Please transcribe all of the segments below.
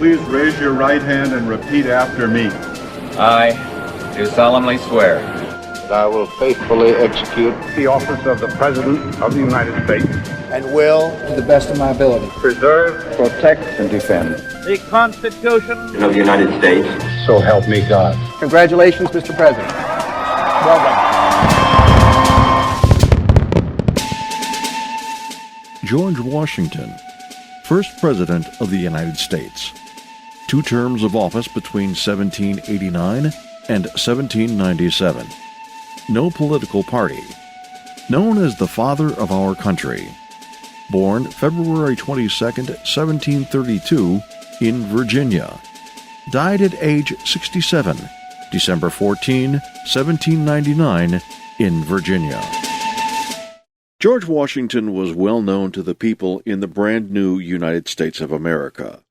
please raise your right hand and repeat after me? I do solemnly swear that I will faithfully execute the office of the President of the United States and will, to the best of my ability, preserve, protect, and defend the Constitution of the United States. So help me God. Congratulations, Mr. President. Well done. George Washington, first President of the United States. 2 terms of office between 1789 and 1797. No political party. Known as the father of our country. Born February 22, 1732, in Virginia. Died at age 67, December 14, 1799, in Virginia. George Washington was well known to the people in the brand new United States of America.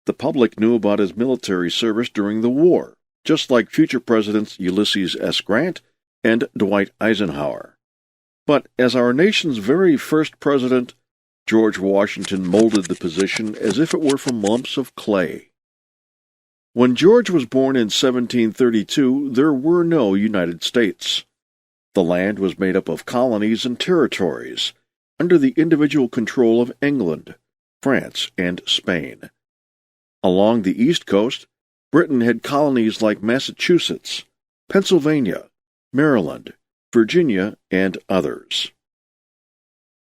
The public knew about his military service during the war, just like future Presidents Ulysses S. Grant and Dwight Eisenhower. But as our nation's very first president, George Washington molded the position as if it were from lumps of clay. When George was born in 1732, there were no United States. The land was made up of colonies and territories, under the individual control of England, France, and Spain. Along the East Coast, Britain had colonies like Massachusetts, Pennsylvania, Maryland, Virginia, and others.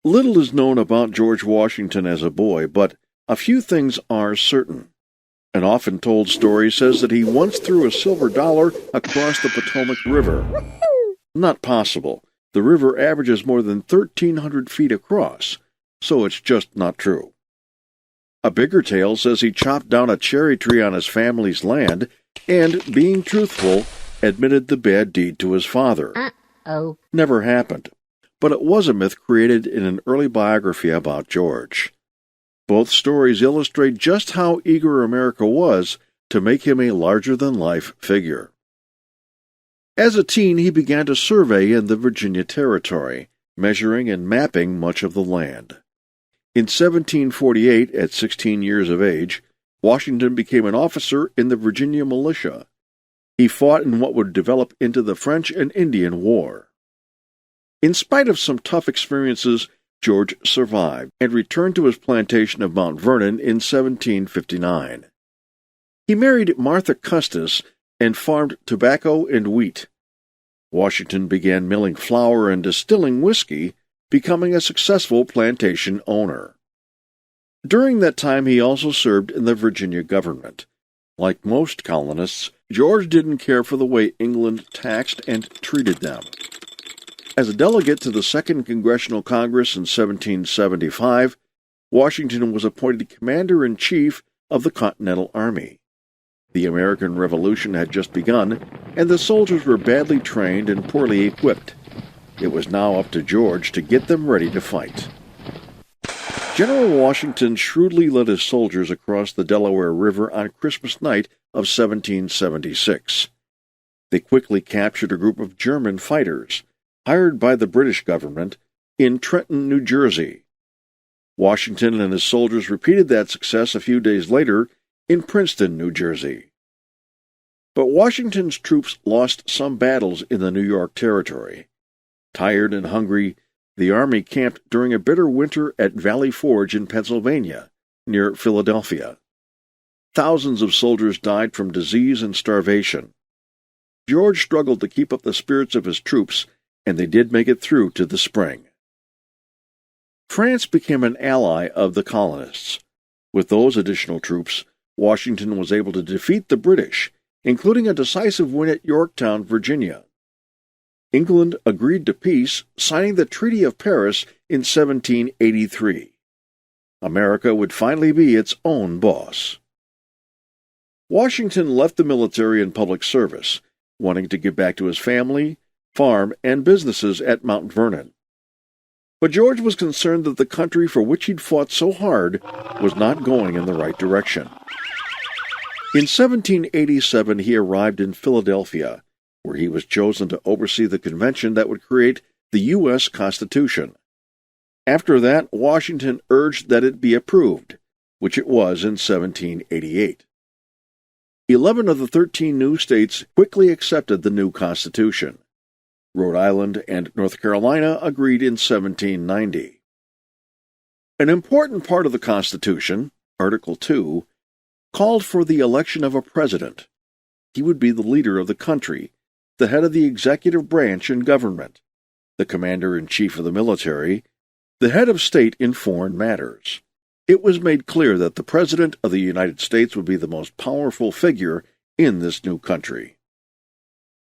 Little is known about George Washington as a boy, but a few things are certain. An often told story says that he once threw a silver dollar across the Potomac River. Not possible. The river averages more than 1,300 feet across, so it's just not true. A bigger tale says he chopped down a cherry tree on his family's land and, being truthful, admitted the bad deed to his father. Never happened, but it was a myth created in an early biography about George. Both stories illustrate just how eager America was to make him a larger-than-life figure. As a teen, he began to survey in the Virginia Territory, measuring and mapping much of the land. In 1748, at 16 years of age, Washington became an officer in the Virginia militia. He fought in what would develop into the French and Indian War. In spite of some tough experiences, George survived and returned to his plantation of Mount Vernon in 1759. He married Martha Custis and farmed tobacco and wheat. Washington began milling flour and distilling whiskey, becoming a successful plantation owner. During that time, he also served in the Virginia government. Like most colonists, George didn't care for the way England taxed and treated them. As a delegate to the Second Congressional Congress in 1775, Washington was appointed Commander-in-Chief of the Continental Army. The American Revolution had just begun, and the soldiers were badly trained and poorly equipped. It was now up to George to get them ready to fight. General Washington shrewdly led his soldiers across the Delaware River on Christmas night of 1776. They quickly captured a group of German fighters, hired by the British government, in Trenton, New Jersey. Washington and his soldiers repeated that success a few days later in Princeton, New Jersey. But Washington's troops lost some battles in the New York Territory. Tired and hungry, the army camped during a bitter winter at Valley Forge in Pennsylvania, near Philadelphia. Thousands of soldiers died from disease and starvation. George struggled to keep up the spirits of his troops, and they did make it through to the spring. France became an ally of the colonists. With those additional troops, Washington was able to defeat the British, including a decisive win at Yorktown, Virginia. England agreed to peace, signing the Treaty of Paris in 1783. America would finally be its own boss. Washington left the military and public service, wanting to give back to his family, farm, and businesses at Mount Vernon. But George was concerned that the country for which he'd fought so hard was not going in the right direction. In 1787, he arrived in Philadelphia, where he was chosen to oversee the convention that would create the U.S. Constitution. After that, Washington urged that it be approved, which it was in 1788. 11 of the 13 new states quickly accepted the new Constitution. Rhode Island and North Carolina agreed in 1790. An important part of the Constitution, Article 2, called for the election of a president. He would be the leader of the country, the head of the executive branch in government, the commander-in-chief of the military, the head of state in foreign matters. It was made clear that the President of the United States would be the most powerful figure in this new country.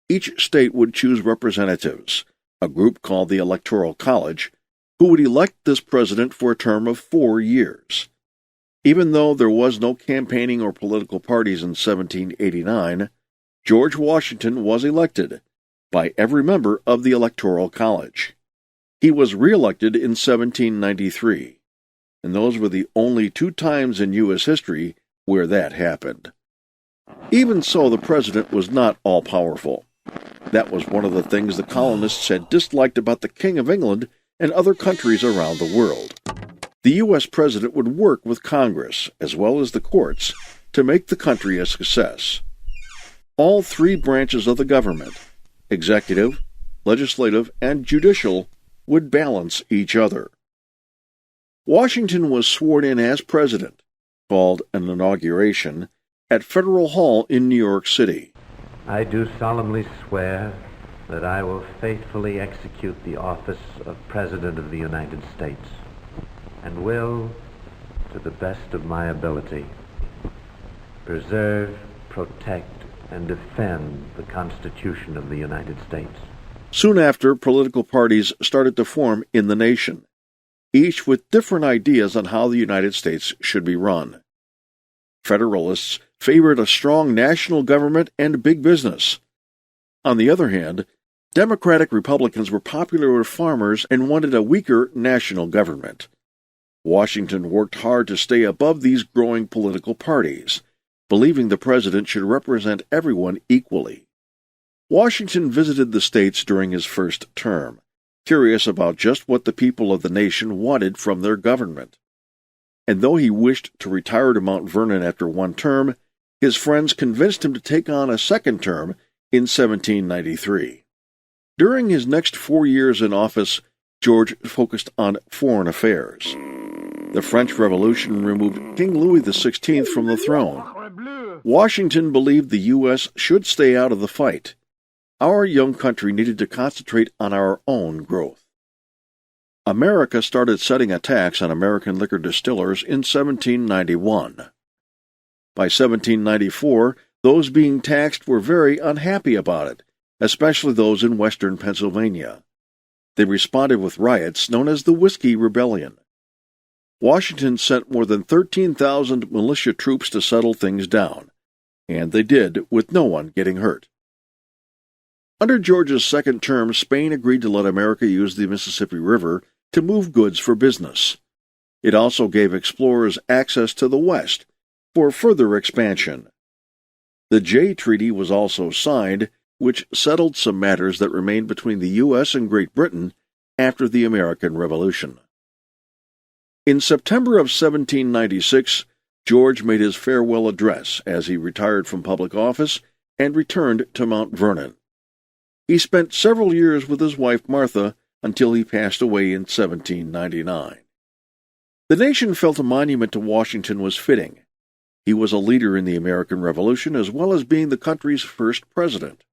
Each state would choose representatives, a group called the Electoral College, who would elect this president for a term of 4 years. Even though there was no campaigning or political parties in 1789, George Washington was elected by every member of the Electoral College. He was re-elected in 1793, and those were the only 2 times in U.S. history where that happened. Even so, the president was not all-powerful. That was one of the things the colonists had disliked about the King of England and other countries around the world. The U.S. president would work with Congress, as well as the courts, to make the country a success. All 3 branches of the government, executive, legislative, and judicial, would balance each other. Washington was sworn in as president, called an inauguration, at Federal Hall in New York City. I do solemnly swear that I will faithfully execute the office of President of the United States, and will, to the best of my ability, preserve, protect, and defend the Constitution of the United States. Soon after, political parties started to form in the nation, each with different ideas on how the United States should be run. Federalists favored a strong national government and big business. On the other hand, Democratic Republicans were popular with farmers and wanted a weaker national government. Washington worked hard to stay above these growing political parties, believing the president should represent everyone equally. Washington visited the states during his first term, curious about just what the people of the nation wanted from their government. And though he wished to retire to Mount Vernon after 1 term, his friends convinced him to take on a 2nd term in 1793. During his next 4 years in office, George focused on foreign affairs. The French Revolution removed King Louis XVI from the throne. Washington believed the U.S. should stay out of the fight. Our young country needed to concentrate on our own growth. America started setting a tax on American liquor distillers in 1791. By 1794, those being taxed were very unhappy about it, especially those in western Pennsylvania. They responded with riots known as the Whiskey Rebellion. Washington sent more than 13,000 militia troops to settle things down, and they did with no one getting hurt. Under George's 2nd term, Spain agreed to let America use the Mississippi River to move goods for business. It also gave explorers access to the West for further expansion. The Jay Treaty was also signed, which settled some matters that remained between the U.S. and Great Britain after the American Revolution. In September of 1796, George made his farewell address as he retired from public office and returned to Mount Vernon. He spent several years with his wife Martha until he passed away in 1799. The nation felt a monument to Washington was fitting. He was a leader in the American Revolution as well as being the country's first president.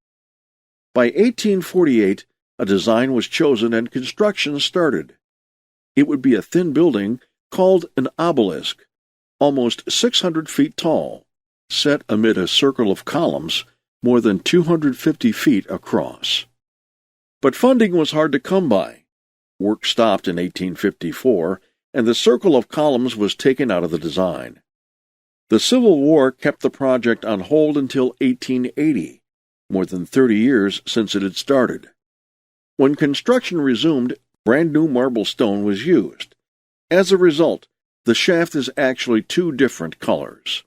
By 1848, a design was chosen and construction started. It would be a thin building called an obelisk, almost 600 feet tall, set amid a circle of columns more than 250 feet across. But funding was hard to come by. Work stopped in 1854, and the circle of columns was taken out of the design. The Civil War kept the project on hold until 1880, more than 30 years since it had started. When construction resumed, brand new marble stone was used. As a result, the shaft is actually 2 different colors.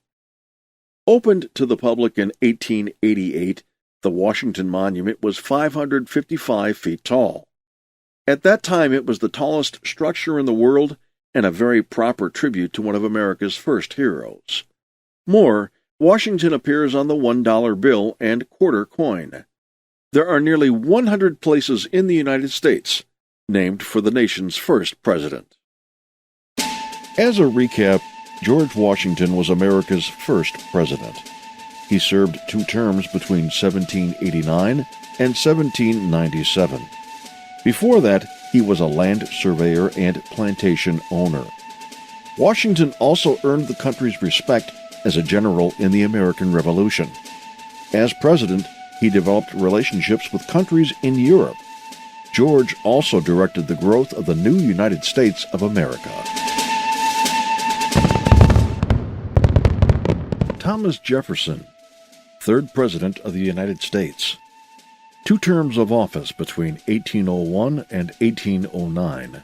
Opened to the public in 1888, the Washington Monument was 555 feet tall. At that time, it was the tallest structure in the world and a very proper tribute to one of America's first heroes. More, Washington appears on the $1 bill and quarter coin. There are nearly 100 places in the United States named for the nation's first president. As a recap, George Washington was America's first president. He served 2 terms between 1789 and 1797. Before that, he was a land surveyor and plantation owner. Washington also earned the country's respect as a general in the American Revolution. As president, he developed relationships with countries in Europe. George also directed the growth of the new United States of America. Thomas Jefferson, 3rd President of the United States. 2 terms of office between 1801 and 1809.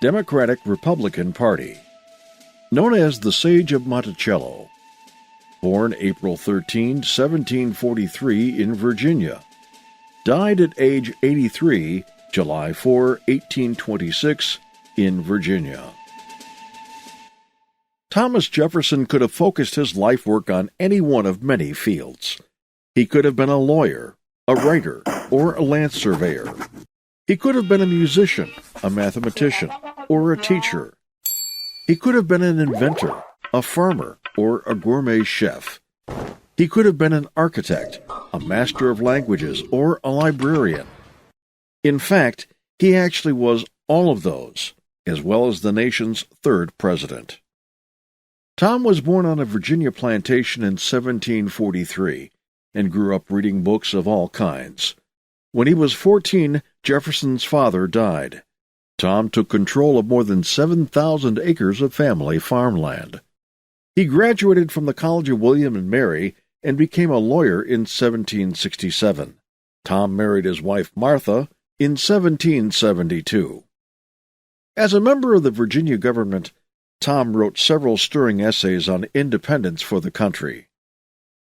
Democratic-Republican Party. Known as the Sage of Monticello. Born April 13, 1743 in Virginia. Died at age 83, July 4, 1826 in Virginia. Thomas Jefferson could have focused his life work on any one of many fields. He could have been a lawyer, a writer, or a land surveyor. He could have been a musician, a mathematician, or a teacher. He could have been an inventor, a farmer, or a gourmet chef. He could have been an architect, a master of languages, or a librarian. In fact, he actually was all of those, as well as the nation's 3rd president. Tom was born on a Virginia plantation in 1743 and grew up reading books of all kinds. When he was 14, Jefferson's father died. Tom took control of more than 7,000 acres of family farmland. He graduated from the College of William and Mary and became a lawyer in 1767. Tom married his wife Martha in 1772. As a member of the Virginia government, Tom wrote several stirring essays on independence for the country.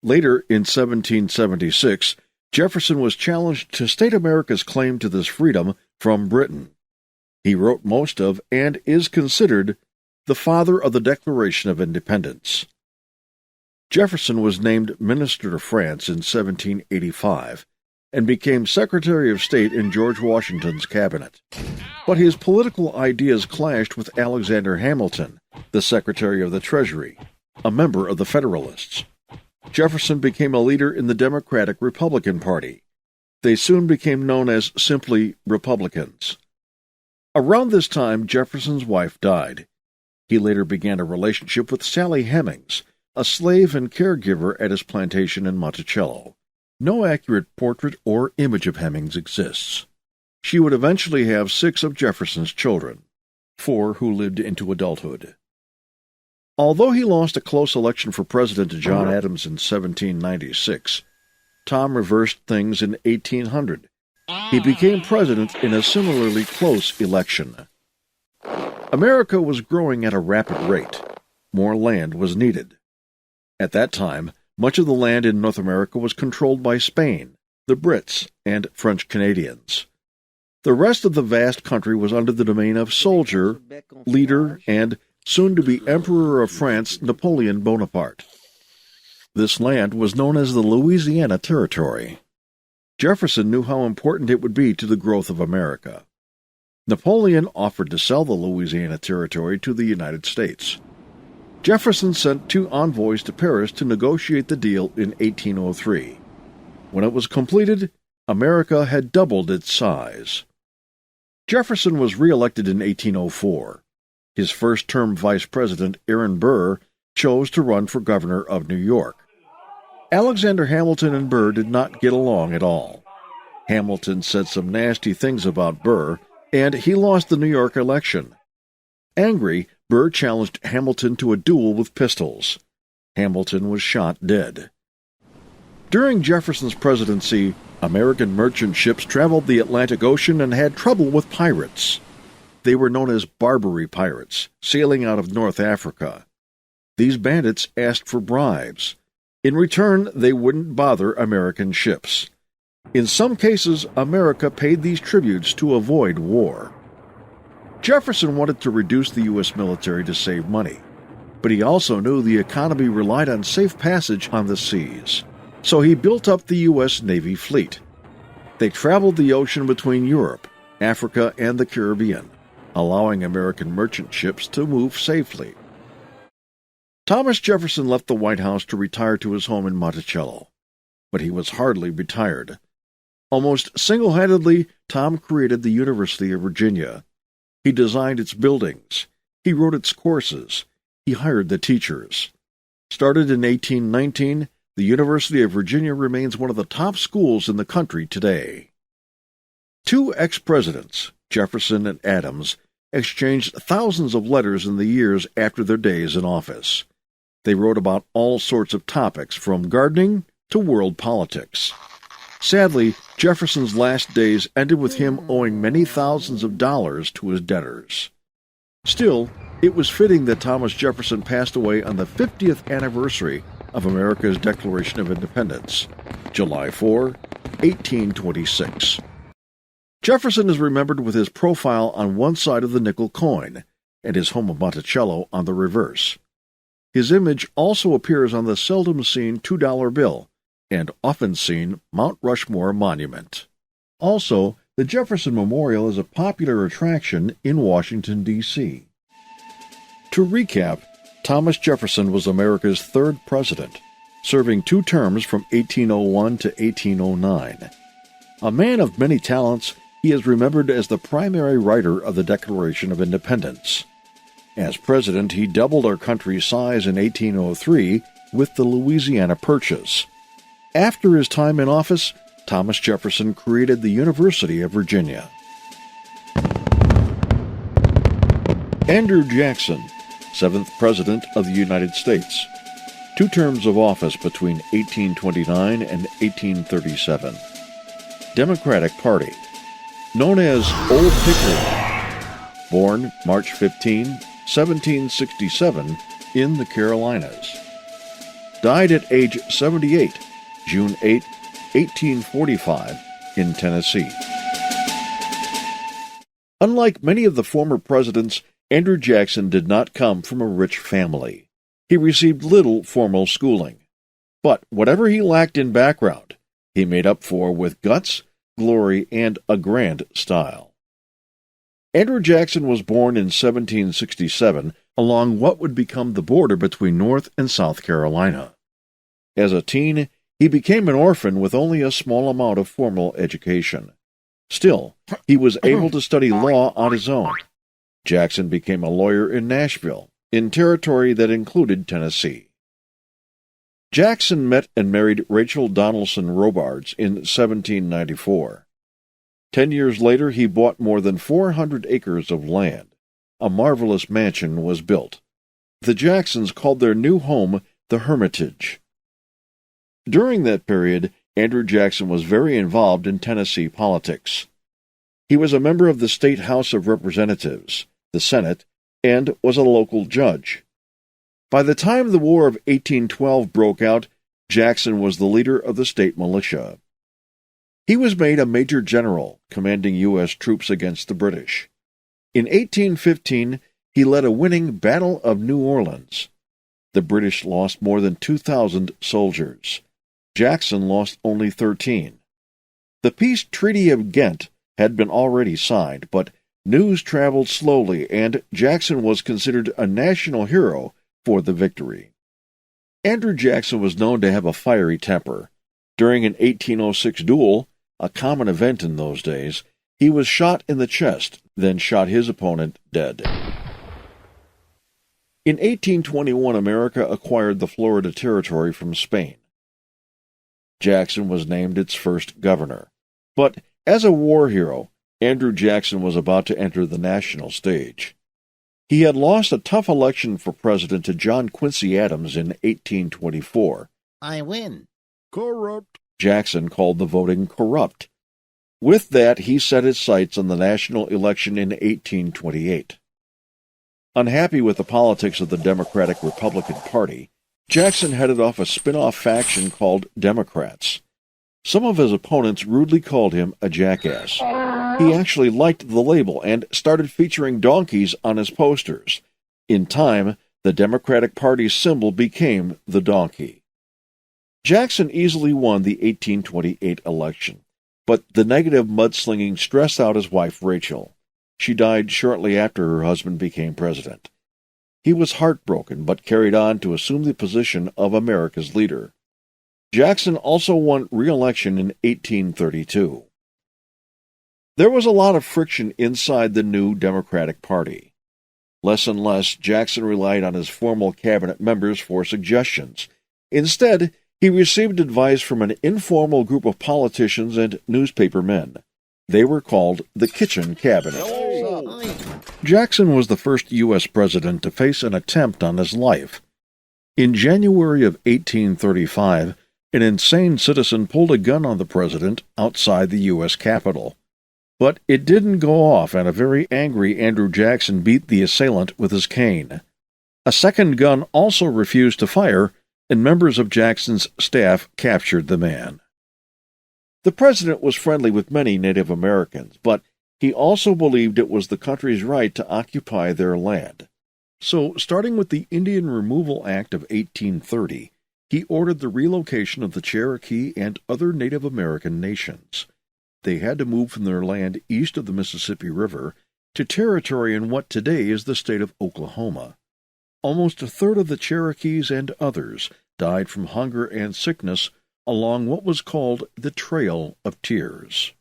Later, in 1776, Jefferson was challenged to state America's claim to this freedom from Britain. He wrote most of, and is considered, the father of the Declaration of Independence. Jefferson was named Minister to France in 1785 and became Secretary of State in George Washington's cabinet. But his political ideas clashed with Alexander Hamilton, the Secretary of the Treasury, a member of the Federalists. Jefferson became a leader in the Democratic-Republican Party. They soon became known as simply Republicans. Around this time, Jefferson's wife died. He later began a relationship with Sally Hemings, a slave and caregiver at his plantation in Monticello. No accurate portrait or image of Hemings exists. She would eventually have 6 of Jefferson's children, 4 who lived into adulthood. Although he lost a close election for president to John Adams in 1796, Tom reversed things in 1800. He became president in a similarly close election. America was growing at a rapid rate. More land was needed. At that time, much of the land in North America was controlled by Spain, the Brits, and French Canadians. The rest of the vast country was under the domain of soldier, leader, and soon-to-be Emperor of France, Napoleon Bonaparte. This land was known as the Louisiana Territory. Jefferson knew how important it would be to the growth of America. Napoleon offered to sell the Louisiana Territory to the United States. Jefferson sent 2 envoys to Paris to negotiate the deal in 1803. When it was completed, America had doubled its size. Jefferson was re-elected in 1804. His first-term vice president, Aaron Burr, chose to run for governor of New York. Alexander Hamilton and Burr did not get along at all. Hamilton said some nasty things about Burr, and he lost the New York election. Angry, Burr challenged Hamilton to a duel with pistols. Hamilton was shot dead. During Jefferson's presidency, American merchant ships traveled the Atlantic Ocean and had trouble with pirates. They were known as Barbary pirates, sailing out of North Africa. These bandits asked for bribes. In return, they wouldn't bother American ships. In some cases, America paid these tributes to avoid war. Jefferson wanted to reduce the U.S. military to save money, but he also knew the economy relied on safe passage on the seas, so he built up the U.S. Navy fleet. They traveled the ocean between Europe, Africa, and the Caribbean, allowing American merchant ships to move safely. Thomas Jefferson left the White House to retire to his home in Monticello, but he was hardly retired. Almost single-handedly, Tom created the University of Virginia. He designed its buildings. He wrote its courses. He hired the teachers. Started in 1819, the University of Virginia remains one of the top schools in the country today. Two ex-presidents, Jefferson and Adams, exchanged thousands of letters in the years after their days in office. They wrote about all sorts of topics, from gardening to world politics. Sadly, Jefferson's last days ended with him owing many thousands of dollars to his debtors. Still, it was fitting that Thomas Jefferson passed away on the 50th anniversary of America's Declaration of Independence, July 4, 1826. Jefferson is remembered with his profile on one side of the nickel coin and his home of Monticello on the reverse. His image also appears on the seldom-seen $2 bill and often-seen Mount Rushmore monument. Also, the Jefferson Memorial is a popular attraction in Washington, D.C. To recap, Thomas Jefferson was America's third president, serving 2 terms from 1801 to 1809. A man of many talents, he is remembered as the primary writer of the Declaration of Independence. As president, he doubled our country's size in 1803 with the Louisiana Purchase. After his time in office, Thomas Jefferson created the University of Virginia. Andrew Jackson, 7th President of the United States. 2 terms of office between 1829 and 1837. Democratic Party. Known as Old Hickory. Born March 15, 1767, in the Carolinas. Died at age 78, June 8, 1845, in Tennessee. Unlike many of the former presidents, Andrew Jackson did not come from a rich family. He received little formal schooling. But whatever he lacked in background, he made up for with guts, glory, and a grand style. Andrew Jackson was born in 1767 along what would become the border between North and South Carolina. As a teen, he became an orphan with only a small amount of formal education. Still, he was able to study law on his own. Jackson became a lawyer in Nashville, in territory that included Tennessee. Jackson met and married Rachel Donaldson Robards in 1794. 10 years later, he bought more than 400 acres of land. A marvelous mansion was built. The Jacksons called their new home the Hermitage. During that period, Andrew Jackson was very involved in Tennessee politics. He was a member of the State House of Representatives, the Senate, and was a local judge. By the time the War of 1812 broke out, Jackson was the leader of the state militia. He was made a major general, commanding U.S. troops against the British. In 1815, he led a winning Battle of New Orleans. The British lost more than 2,000 soldiers. Jackson lost only 13. The peace treaty of Ghent had been already signed, but news traveled slowly, and Jackson was considered a national hero for the victory. Andrew Jackson was known to have a fiery temper. During an 1806 duel, a common event in those days, he was shot in the chest, then shot his opponent dead. In 1821, America acquired the Florida Territory from Spain. Jackson was named its first governor. But as a war hero, Andrew Jackson was about to enter the national stage. He had lost a tough election for president to John Quincy Adams in 1824. I win. Corrupt. Jackson called the voting corrupt. With that, he set his sights on the national election in 1828. Unhappy with the politics of the Democratic-Republican Party, Jackson headed off a spin-off faction called Democrats. Some of his opponents rudely called him a jackass. He actually liked the label and started featuring donkeys on his posters. In time, the Democratic Party's symbol became the donkey. Jackson easily won the 1828 election, but the negative mudslinging stressed out his wife Rachel. She died shortly after her husband became president. He was heartbroken, but carried on to assume the position of America's leader. Jackson also won re-election in 1832. There was a lot of friction inside the new Democratic Party. Less and less, Jackson relied on his formal cabinet members for suggestions. Instead, he received advice from an informal group of politicians and newspaper men. They were called the Kitchen Cabinet. Jackson was the first U.S. president to face an attempt on his life. In January of 1835, an insane citizen pulled a gun on the president outside the U.S. Capitol. But it didn't go off, and a very angry Andrew Jackson beat the assailant with his cane. A second gun also refused to fire, and members of Jackson's staff captured the man. The president was friendly with many Native Americans, but he also believed it was the country's right to occupy their land. So, starting with the Indian Removal Act of 1830, he ordered the relocation of the Cherokee and other Native American nations. They had to move from their land east of the Mississippi River to territory in what today is the state of Oklahoma. Almost a third of the Cherokees and others died from hunger and sickness along what was called the Trail of Tears.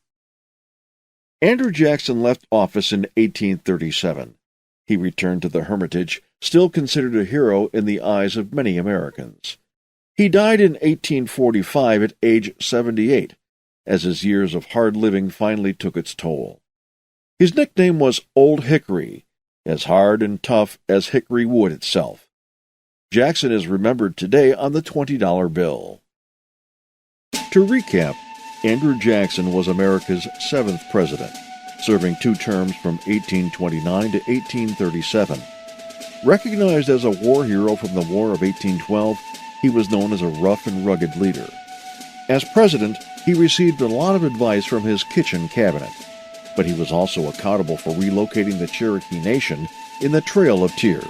Andrew Jackson left office in 1837. He returned to the Hermitage, still considered a hero in the eyes of many Americans. He died in 1845 at age 78, as his years of hard living finally took its toll. His nickname was Old Hickory, as hard and tough as hickory wood itself. Jackson is remembered today on the $20 bill. To recap, Andrew Jackson was America's 7th president, serving 2 terms from 1829 to 1837. Recognized as a war hero from the War of 1812, he was known as a rough and rugged leader. As president, he received a lot of advice from his kitchen cabinet, but he was also accountable for relocating the Cherokee Nation in the Trail of Tears.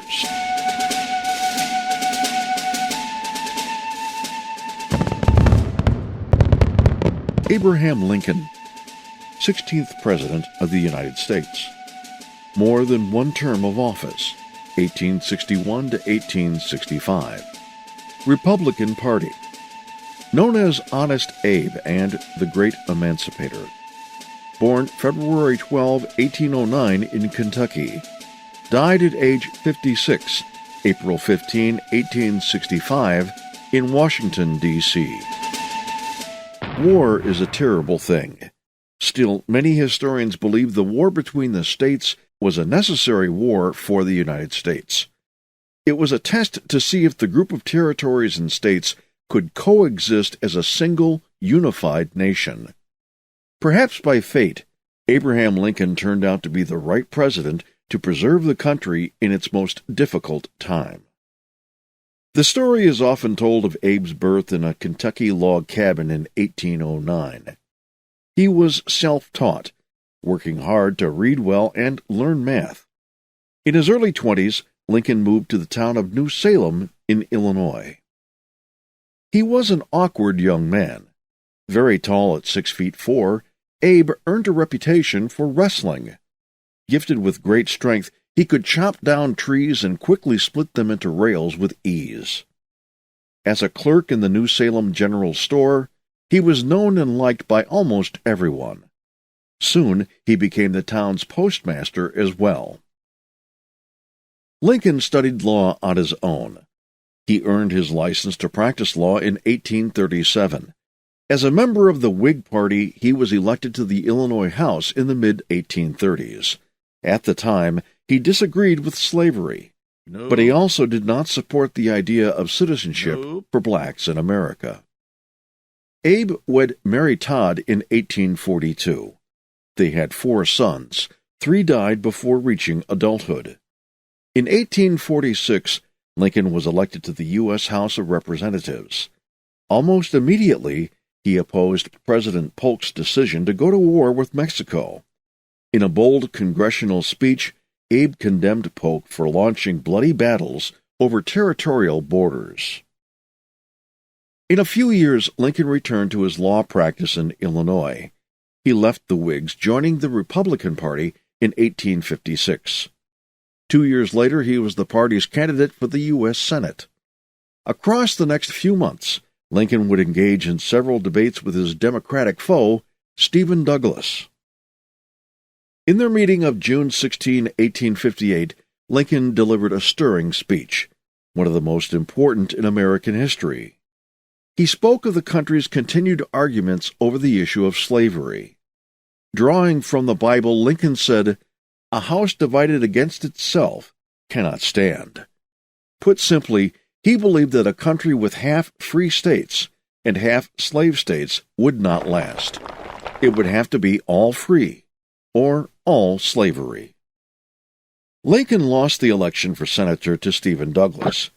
Abraham Lincoln, 16th President of the United States. More than 1 term of office, 1861 to 1865. Republican Party. Known as Honest Abe and the Great Emancipator. Born February 12, 1809 in Kentucky. Died at age 56, April 15, 1865, in Washington, D.C. War is a terrible thing. Still, many historians believe the war between the states was a necessary war for the United States. It was a test to see if the group of territories and states could coexist as a single, unified nation. Perhaps by fate, Abraham Lincoln turned out to be the right president to preserve the country in its most difficult time. The story is often told of Abe's birth in a Kentucky log cabin in 1809. He was self-taught, working hard to read well and learn math. In his early 20s, Lincoln moved to the town of New Salem in Illinois. He was an awkward young man. Very tall at 6'4", Abe earned a reputation for wrestling. Gifted with great strength, he could chop down trees and quickly split them into rails with ease. As a clerk in the New Salem General Store, he was known and liked by almost everyone. Soon he became the town's postmaster as well. Lincoln studied law on his own. He earned his license to practice law in 1837. As a member of the Whig Party, he was elected to the Illinois House in the mid-1830s. At the time, he disagreed with slavery, but he also did not support the idea of citizenship for blacks in America. Abe wed Mary Todd in 1842. They had 4 sons. 3 died before reaching adulthood. In 1846, Lincoln was elected to the U.S. House of Representatives. Almost immediately, he opposed President Polk's decision to go to war with Mexico. In a bold congressional speech, Abe condemned Polk for launching bloody battles over territorial borders. In a few years, Lincoln returned to his law practice in Illinois. He left the Whigs, joining the Republican Party in 1856. 2 years later, he was the party's candidate for the U.S. Senate. Across the next few months, Lincoln would engage in several debates with his Democratic foe, Stephen Douglas. In their meeting of June 16, 1858, Lincoln delivered a stirring speech, one of the most important in American history. He spoke of the country's continued arguments over the issue of slavery. Drawing from the Bible, Lincoln said, "A house divided against itself cannot stand." Put simply, he believed that a country with half free states and half slave states would not last. It would have to be all free or all slavery. Lincoln lost the election for senator to Stephen Douglas,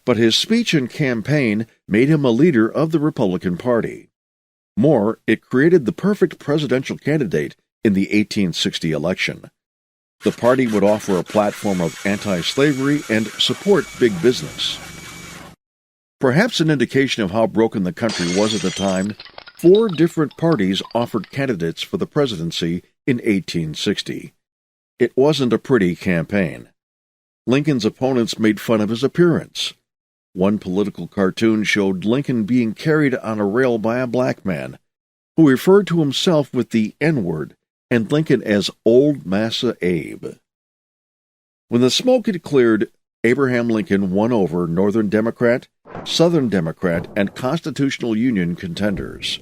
but his speech and campaign made him a leader of the Republican Party. More, it created the perfect presidential candidate in the 1860 election. The party would offer a platform of anti-slavery and support big business. Perhaps an indication of how broken the country was at the time, 4 different parties offered candidates for the presidency in 1860. It wasn't a pretty campaign. Lincoln's opponents made fun of his appearance. One political cartoon showed Lincoln being carried on a rail by a black man, who referred to himself with the N-word and Lincoln as Old Massa Abe. When the smoke had cleared, Abraham Lincoln won over Northern Democrat, Southern Democrat, and Constitutional Union contenders.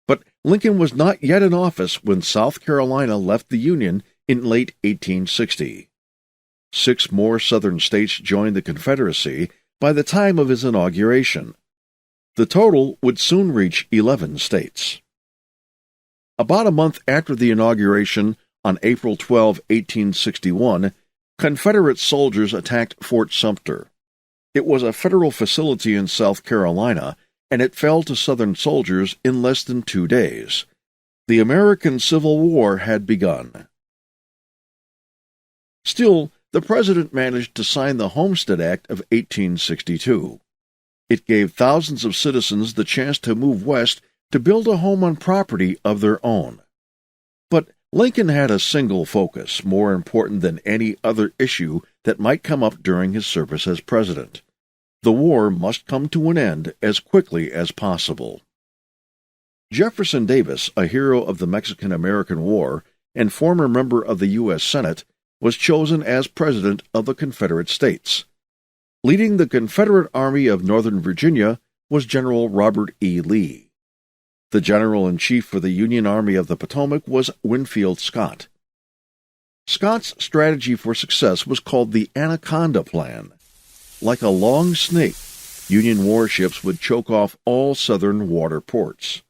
But Lincoln was not yet in office when South Carolina left the Union in late 1860. 6 more Southern states joined the Confederacy by the time of his inauguration. The total would soon reach 11 states. About a month after the inauguration, on April 12, 1861, Confederate soldiers attacked Fort Sumter. It was a federal facility in South Carolina, and it fell to Southern soldiers in less than 2 days. The American Civil War had begun. Still, the president managed to sign the Homestead Act of 1862. It gave thousands of citizens the chance to move west to build a home on property of their own. But Lincoln had a single focus, more important than any other issue that might come up during his service as president. The war must come to an end as quickly as possible. Jefferson Davis, a hero of the Mexican-American War and former member of the U.S. Senate, was chosen as President of the Confederate States. Leading the Confederate Army of Northern Virginia was General Robert E. Lee. The General-in-Chief for the Union Army of the Potomac was Winfield Scott. Scott's strategy for success was called the Anaconda Plan. Like a long snake, Union warships would choke off all Southern water ports.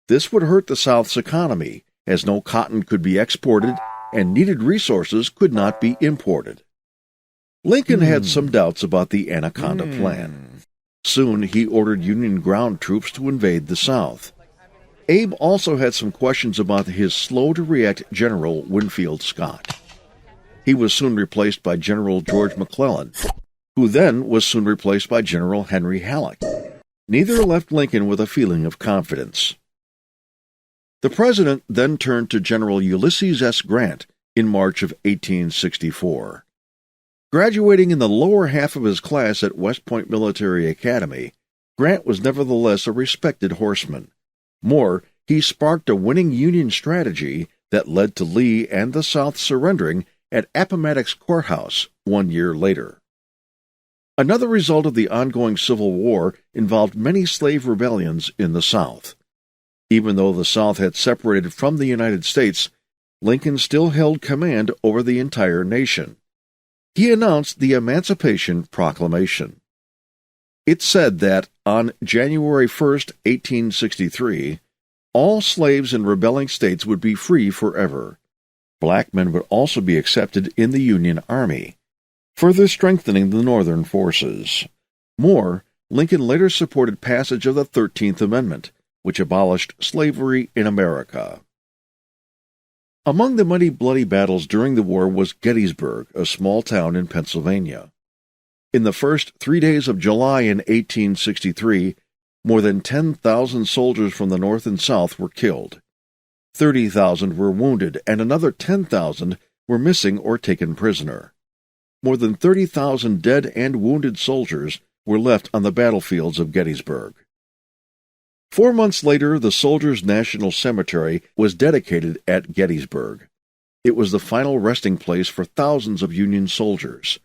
This would hurt the South's economy, as no cotton could be exported and needed resources could not be imported. Lincoln had some doubts about the Anaconda Plan. Soon he ordered Union ground troops to invade the South. Abe also had some questions about his slow-to-react General Winfield Scott. He was soon replaced by General George McClellan, who then was soon replaced by General Henry Halleck. Neither left Lincoln with a feeling of confidence. The president then turned to General Ulysses S. Grant in March of 1864. Graduating in the lower half of his class at West Point Military Academy, Grant was nevertheless a respected horseman. More, he sparked a winning Union strategy that led to Lee and the South surrendering at Appomattox Courthouse 1 year later. Another result of the ongoing Civil War involved many slave rebellions in the South. Even though the South had separated from the United States, Lincoln still held command over the entire nation. He announced the Emancipation Proclamation. It said that on January 1, 1863, all slaves in rebelling states would be free forever. Black men would also be accepted in the Union Army, further strengthening the Northern forces. More, Lincoln later supported passage of the 13th Amendment, which abolished slavery in America. Among the many bloody battles during the war was Gettysburg, a small town in Pennsylvania. In the first 3 days of July in 1863, more than 10,000 soldiers from the North and South were killed. 30,000 were wounded, and another 10,000 were missing or taken prisoner. More than 30,000 dead and wounded soldiers were left on the battlefields of Gettysburg. 4 months later, the Soldiers' National Cemetery was dedicated at Gettysburg. It was the final resting place for thousands of Union soldiers,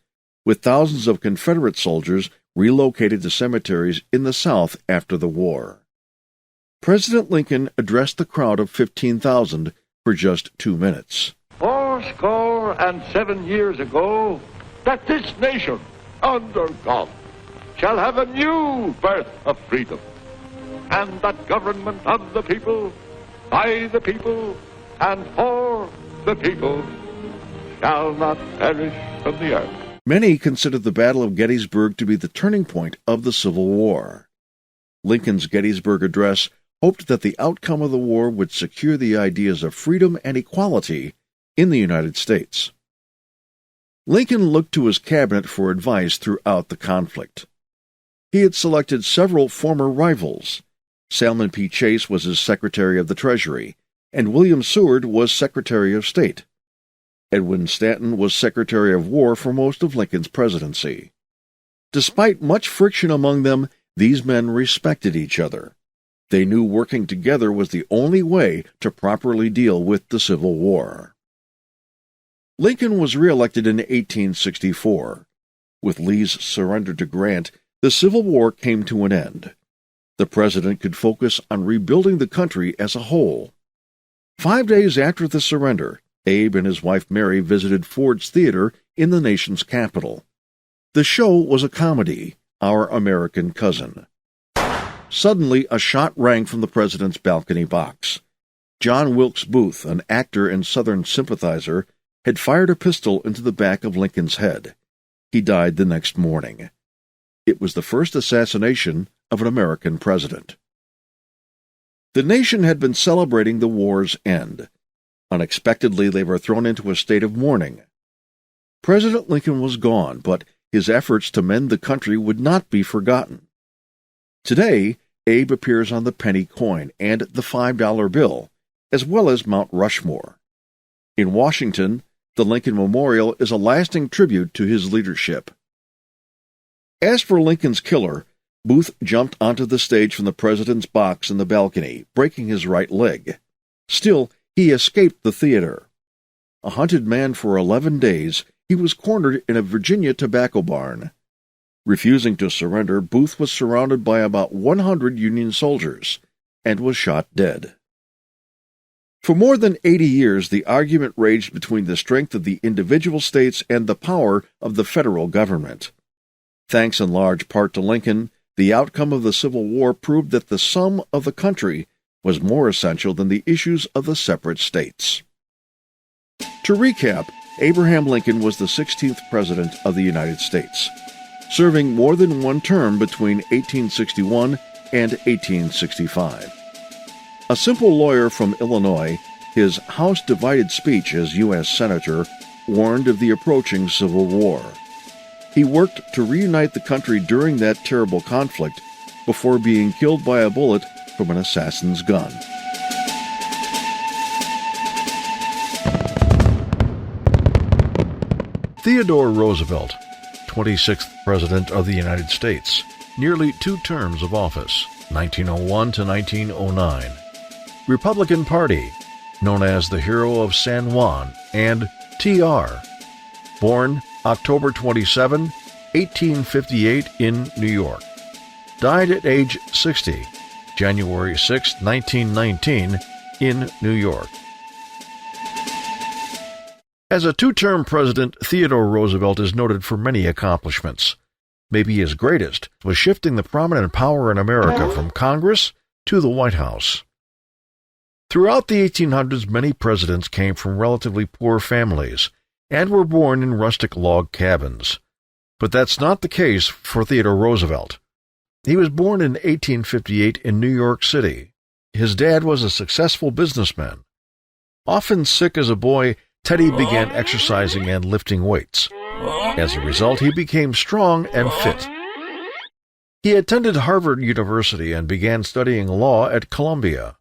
with thousands of Confederate soldiers relocated to cemeteries in the South after the war. President Lincoln addressed the crowd of 15,000 for just 2 minutes. 70 years ago, that this nation, under God, shall have a new birth of freedom, and that government of the people, by the people, and for the people, shall not perish from the earth. Many considered the Battle of Gettysburg to be the turning point of the Civil War. Lincoln's Gettysburg Address hoped that the outcome of the war would secure the ideas of freedom and equality in the United States. Lincoln looked to his cabinet for advice throughout the conflict. He had selected several former rivals. Salmon P. Chase was his Secretary of the Treasury, and William Seward was Secretary of State. Edwin Stanton was Secretary of War for most of Lincoln's presidency. Despite much friction among them, these men respected each other. They knew working together was the only way to properly deal with the Civil War. Lincoln was reelected in 1864. With Lee's surrender to Grant, the Civil War came to an end. The president could focus on rebuilding the country as a whole. 5 days after the surrender, Abe and his wife Mary visited Ford's Theater in the nation's capital. The show was a comedy, Our American Cousin. Suddenly, a shot rang from the president's balcony box. John Wilkes Booth, an actor and Southern sympathizer, had fired a pistol into the back of Lincoln's head. He died the next morning. It was the first assassination of an American president. The nation had been celebrating the war's end. Unexpectedly, they were thrown into a state of mourning. President Lincoln was gone, but his efforts to mend the country would not be forgotten. Today, Abe appears on the penny coin and the $5 bill, as well as Mount Rushmore. In Washington, the Lincoln Memorial is a lasting tribute to his leadership. As for Lincoln's killer, Booth jumped onto the stage from the president's box in the balcony, breaking his right leg. Still, he escaped the theater. A hunted man for 11 days, he was cornered in a Virginia tobacco barn. Refusing to surrender, Booth was surrounded by about 100 Union soldiers and was shot dead. For more than 80 years, the argument raged between the strength of the individual states and the power of the federal government. Thanks in large part to Lincoln, the outcome of the Civil War proved that the sum of the country was more essential than the issues of the separate states. To recap, Abraham Lincoln was the 16th President of the United States, serving more than one term between 1861 and 1865. A simple lawyer from Illinois, his House-divided speech as U.S. Senator warned of the approaching Civil War. He worked to reunite the country during that terrible conflict before being killed by a bullet from an assassin's gun. Theodore Roosevelt, 26th President of the United States, nearly 2 terms of office, 1901 to 1909. Republican Party, known as the Hero of San Juan, and T.R. Born October 27, 1858 in New York. Died at age 60, January 6, 1919, in New York. As a 2-term president, Theodore Roosevelt is noted for many accomplishments. Maybe his greatest was shifting the prominent power in America from Congress to the White House. Throughout the 1800s, many presidents came from relatively poor families and were born in rustic log cabins. But that's not the case for Theodore Roosevelt. He was born in 1858 in New York City. His dad was a successful businessman. Often sick as a boy, Teddy began exercising and lifting weights. As a result, he became strong and fit. He attended Harvard University and began studying law at Columbia.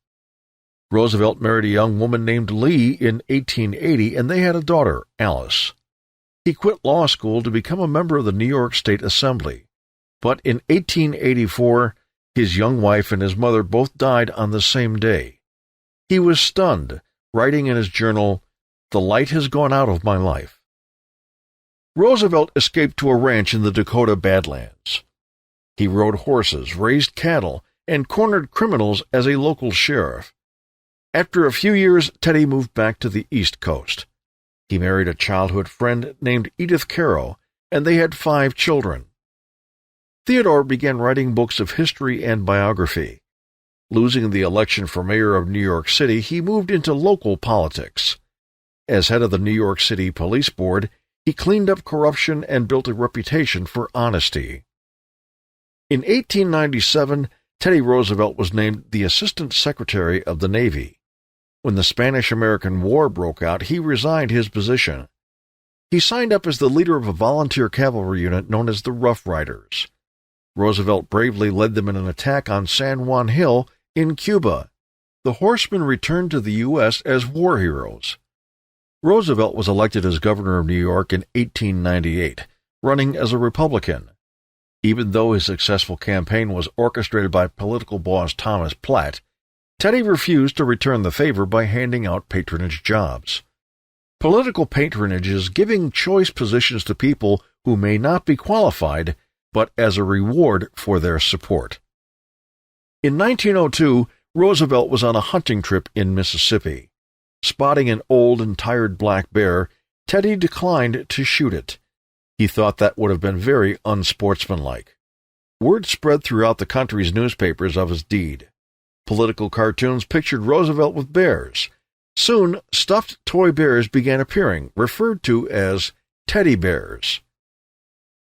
Roosevelt married a young woman named Lee in 1880, and they had a daughter, Alice. He quit law school to become a member of the New York State Assembly. But in 1884, his young wife and his mother both died on the same day. He was stunned, writing in his journal, "The light has gone out of my life." Roosevelt escaped to a ranch in the Dakota Badlands. He rode horses, raised cattle, and cornered criminals as a local sheriff. After a few years, Teddy moved back to the East Coast. He married a childhood friend named Edith Caro, and they had 5 children. Theodore began writing books of history and biography. Losing the election for mayor of New York City, he moved into local politics. As head of the New York City Police Board, he cleaned up corruption and built a reputation for honesty. In 1897, Teddy Roosevelt was named the Assistant Secretary of the Navy. When the Spanish-American War broke out, he resigned his position. He signed up as the leader of a volunteer cavalry unit known as the Rough Riders. Roosevelt bravely led them in an attack on San Juan Hill in Cuba. The horsemen returned to the U.S. as war heroes. Roosevelt was elected as governor of New York in 1898, running as a Republican. Even though his successful campaign was orchestrated by political boss Thomas Platt, Teddy refused to return the favor by handing out patronage jobs. Political patronage is giving choice positions to people who may not be qualified, but as a reward for their support. In 1902, Roosevelt was on a hunting trip in Mississippi. Spotting an old and tired black bear, Teddy declined to shoot it. He thought that would have been very unsportsmanlike. Word spread throughout the country's newspapers of his deed. Political cartoons pictured Roosevelt with bears. Soon, stuffed toy bears began appearing, referred to as teddy bears.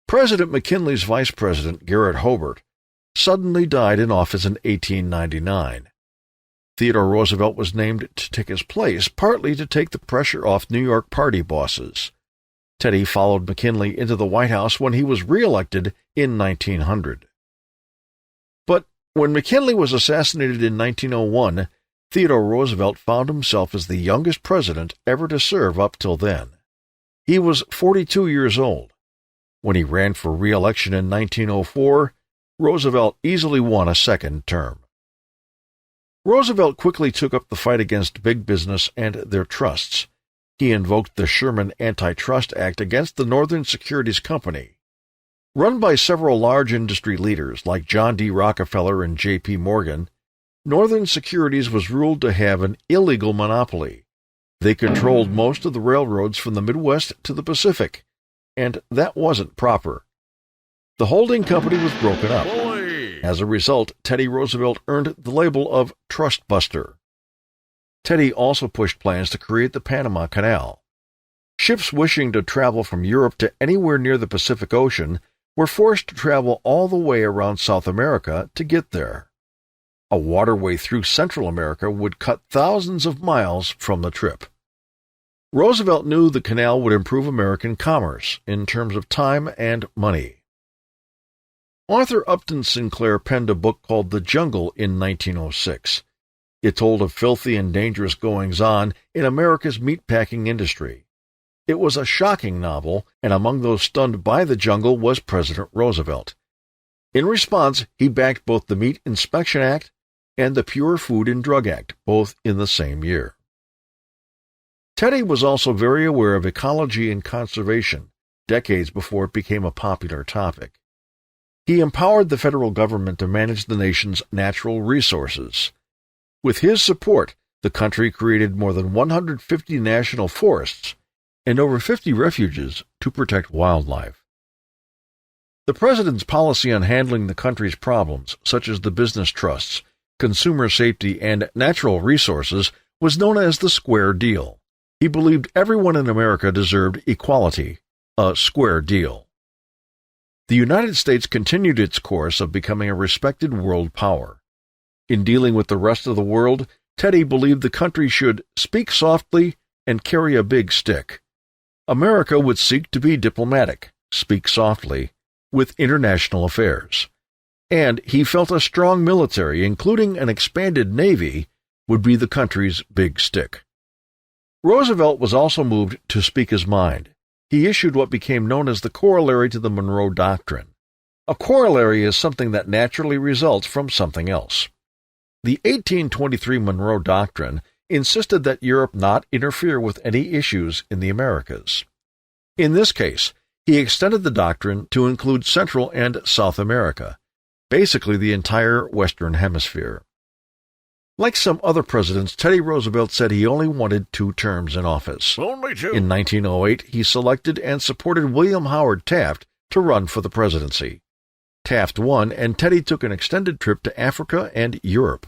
President McKinley's vice president, Garrett Hobart, suddenly died in office in 1899. Theodore Roosevelt was named to take his place, partly to take the pressure off New York party bosses. Teddy followed McKinley into the White House when he was re-elected in 1900. But when McKinley was assassinated in 1901, Theodore Roosevelt found himself as the youngest president ever to serve up till then. He was 42 years old. When he ran for re-election in 1904, Roosevelt easily won a second term. Roosevelt quickly took up the fight against big business and their trusts. He invoked the Sherman Antitrust Act against the Northern Securities Company. Run by several large industry leaders like John D. Rockefeller and J.P. Morgan, Northern Securities was ruled to have an illegal monopoly. They controlled most of the railroads from the Midwest to the Pacific, and that wasn't proper. The holding company was broken up. As a result, Teddy Roosevelt earned the label of Trust Buster. Teddy also pushed plans to create the Panama Canal. Ships wishing to travel from Europe to anywhere near the Pacific Ocean were forced to travel all the way around South America to get there. A waterway through Central America would cut thousands of miles from the trip. Roosevelt knew the canal would improve American commerce in terms of time and money. Arthur Upton Sinclair penned a book called The Jungle in 1906. It told of filthy and dangerous goings-on in America's meatpacking industry. It was a shocking novel, and among those stunned by the jungle was President Roosevelt. In response, he backed both the Meat Inspection Act and the Pure Food and Drug Act, both in the same year. Teddy was also very aware of ecology and conservation, decades before it became a popular topic. He empowered the federal government to manage the nation's natural resources. With his support, the country created more than 150 national forests and over 50 refuges to protect wildlife. The president's policy on handling the country's problems, such as the business trusts, consumer safety, and natural resources, was known as the Square Deal. He believed everyone in America deserved equality, a square deal. The United States continued its course of becoming a respected world power. In dealing with the rest of the world, Teddy believed the country should speak softly and carry a big stick. America would seek to be diplomatic, speak softly, with international affairs. And he felt a strong military, including an expanded navy, would be the country's big stick. Roosevelt was also moved to speak his mind. He issued what became known as the corollary to the Monroe Doctrine. A corollary is something that naturally results from something else. The 1823 Monroe Doctrine insisted that Europe not interfere with any issues in the Americas. In this case, he extended the doctrine to include Central and South America, basically the entire Western Hemisphere. Like some other presidents, Teddy Roosevelt said he only wanted 2 terms in office. Only 2. In 1908, he selected and supported William Howard Taft to run for the presidency. Taft won, and Teddy took an extended trip to Africa and Europe.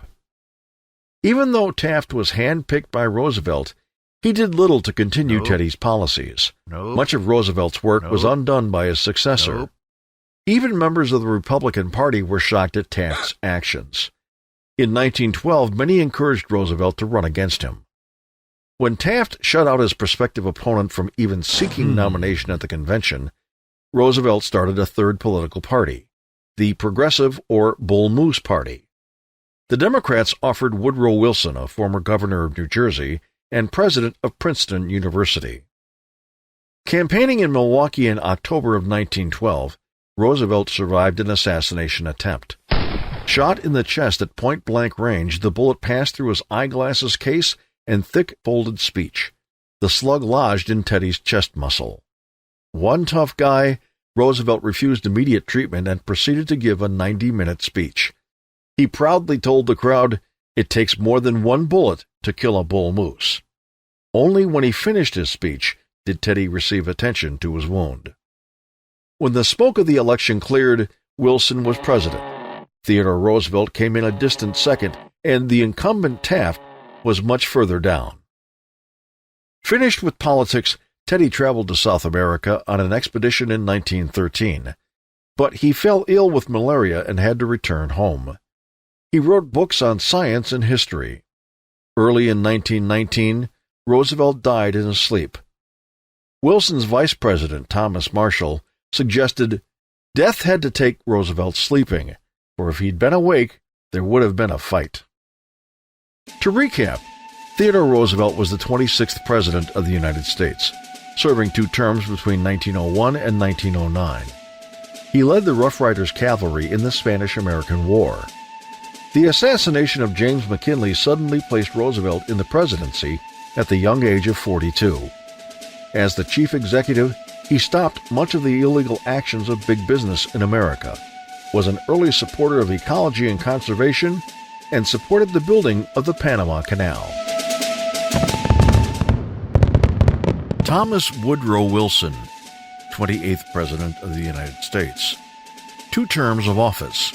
Even though Taft was handpicked by Roosevelt, he did little to continue Teddy's policies. Much of Roosevelt's work was undone by his successor. Even members of the Republican Party were shocked at Taft's actions. In 1912, many encouraged Roosevelt to run against him. When Taft shut out his prospective opponent from even seeking nomination at the convention, Roosevelt started a third political party, the Progressive or Bull Moose Party. The Democrats offered Woodrow Wilson, a former governor of New Jersey and president of Princeton University. Campaigning in Milwaukee in October of 1912, Roosevelt survived an assassination attempt. Shot in the chest at point-blank range, the bullet passed through his eyeglasses case and thick, folded speech. The slug lodged in Teddy's chest muscle. One tough guy, Roosevelt refused immediate treatment and proceeded to give a 90-minute speech. He proudly told the crowd, "It takes more than 1 bullet to kill a bull moose." Only when he finished his speech did Teddy receive attention to his wound. When the smoke of the election cleared, Wilson was president. Theodore Roosevelt came in a distant second, and the incumbent Taft was much further down. Finished with politics, Teddy traveled to South America on an expedition in 1913, but he fell ill with malaria and had to return home. He wrote books on science and history. Early in 1919, Roosevelt died in his sleep. Wilson's vice president, Thomas Marshall, suggested death had to take Roosevelt sleeping, for if he'd been awake, there would have been a fight. To recap, Theodore Roosevelt was the 26th President of the United States, serving 2 terms between 1901 and 1909. He led the Rough Riders Cavalry in the Spanish-American War. The assassination of James McKinley suddenly placed Roosevelt in the presidency at the young age of 42. As the chief executive, he stopped much of the illegal actions of big business in America, was an early supporter of ecology and conservation, and supported the building of the Panama Canal. Thomas Woodrow Wilson, 28th President of the United States. 2 terms of office,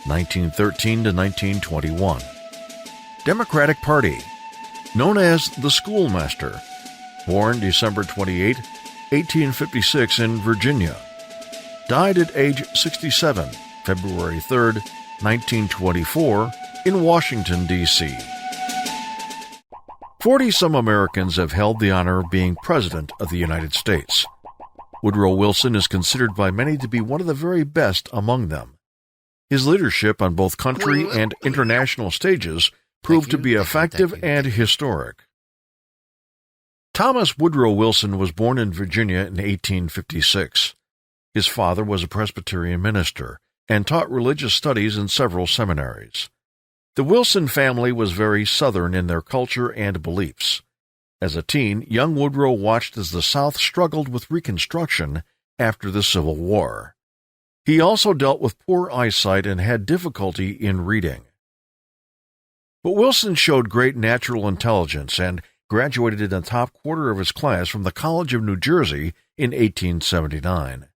1913 to 1921. Democratic Party, known as the Schoolmaster, born December 28, 1856 in Virginia. Died at age 67, February 3, 1924, in Washington, D.C. 40-some Americans have held the honor of being President of the United States. Woodrow Wilson is considered by many to be one of the very best among them. His leadership on both country and international stages proved to be effective and historic. Thomas Woodrow Wilson was born in Virginia in 1856. His father was a Presbyterian minister and taught religious studies in several seminaries. The Wilson family was very Southern in their culture and beliefs. As a teen, young Woodrow watched as the South struggled with Reconstruction after the Civil War. He also dealt with poor eyesight and had difficulty in reading. But Wilson showed great natural intelligence and graduated in the top quarter of his class from the College of New Jersey in 1879.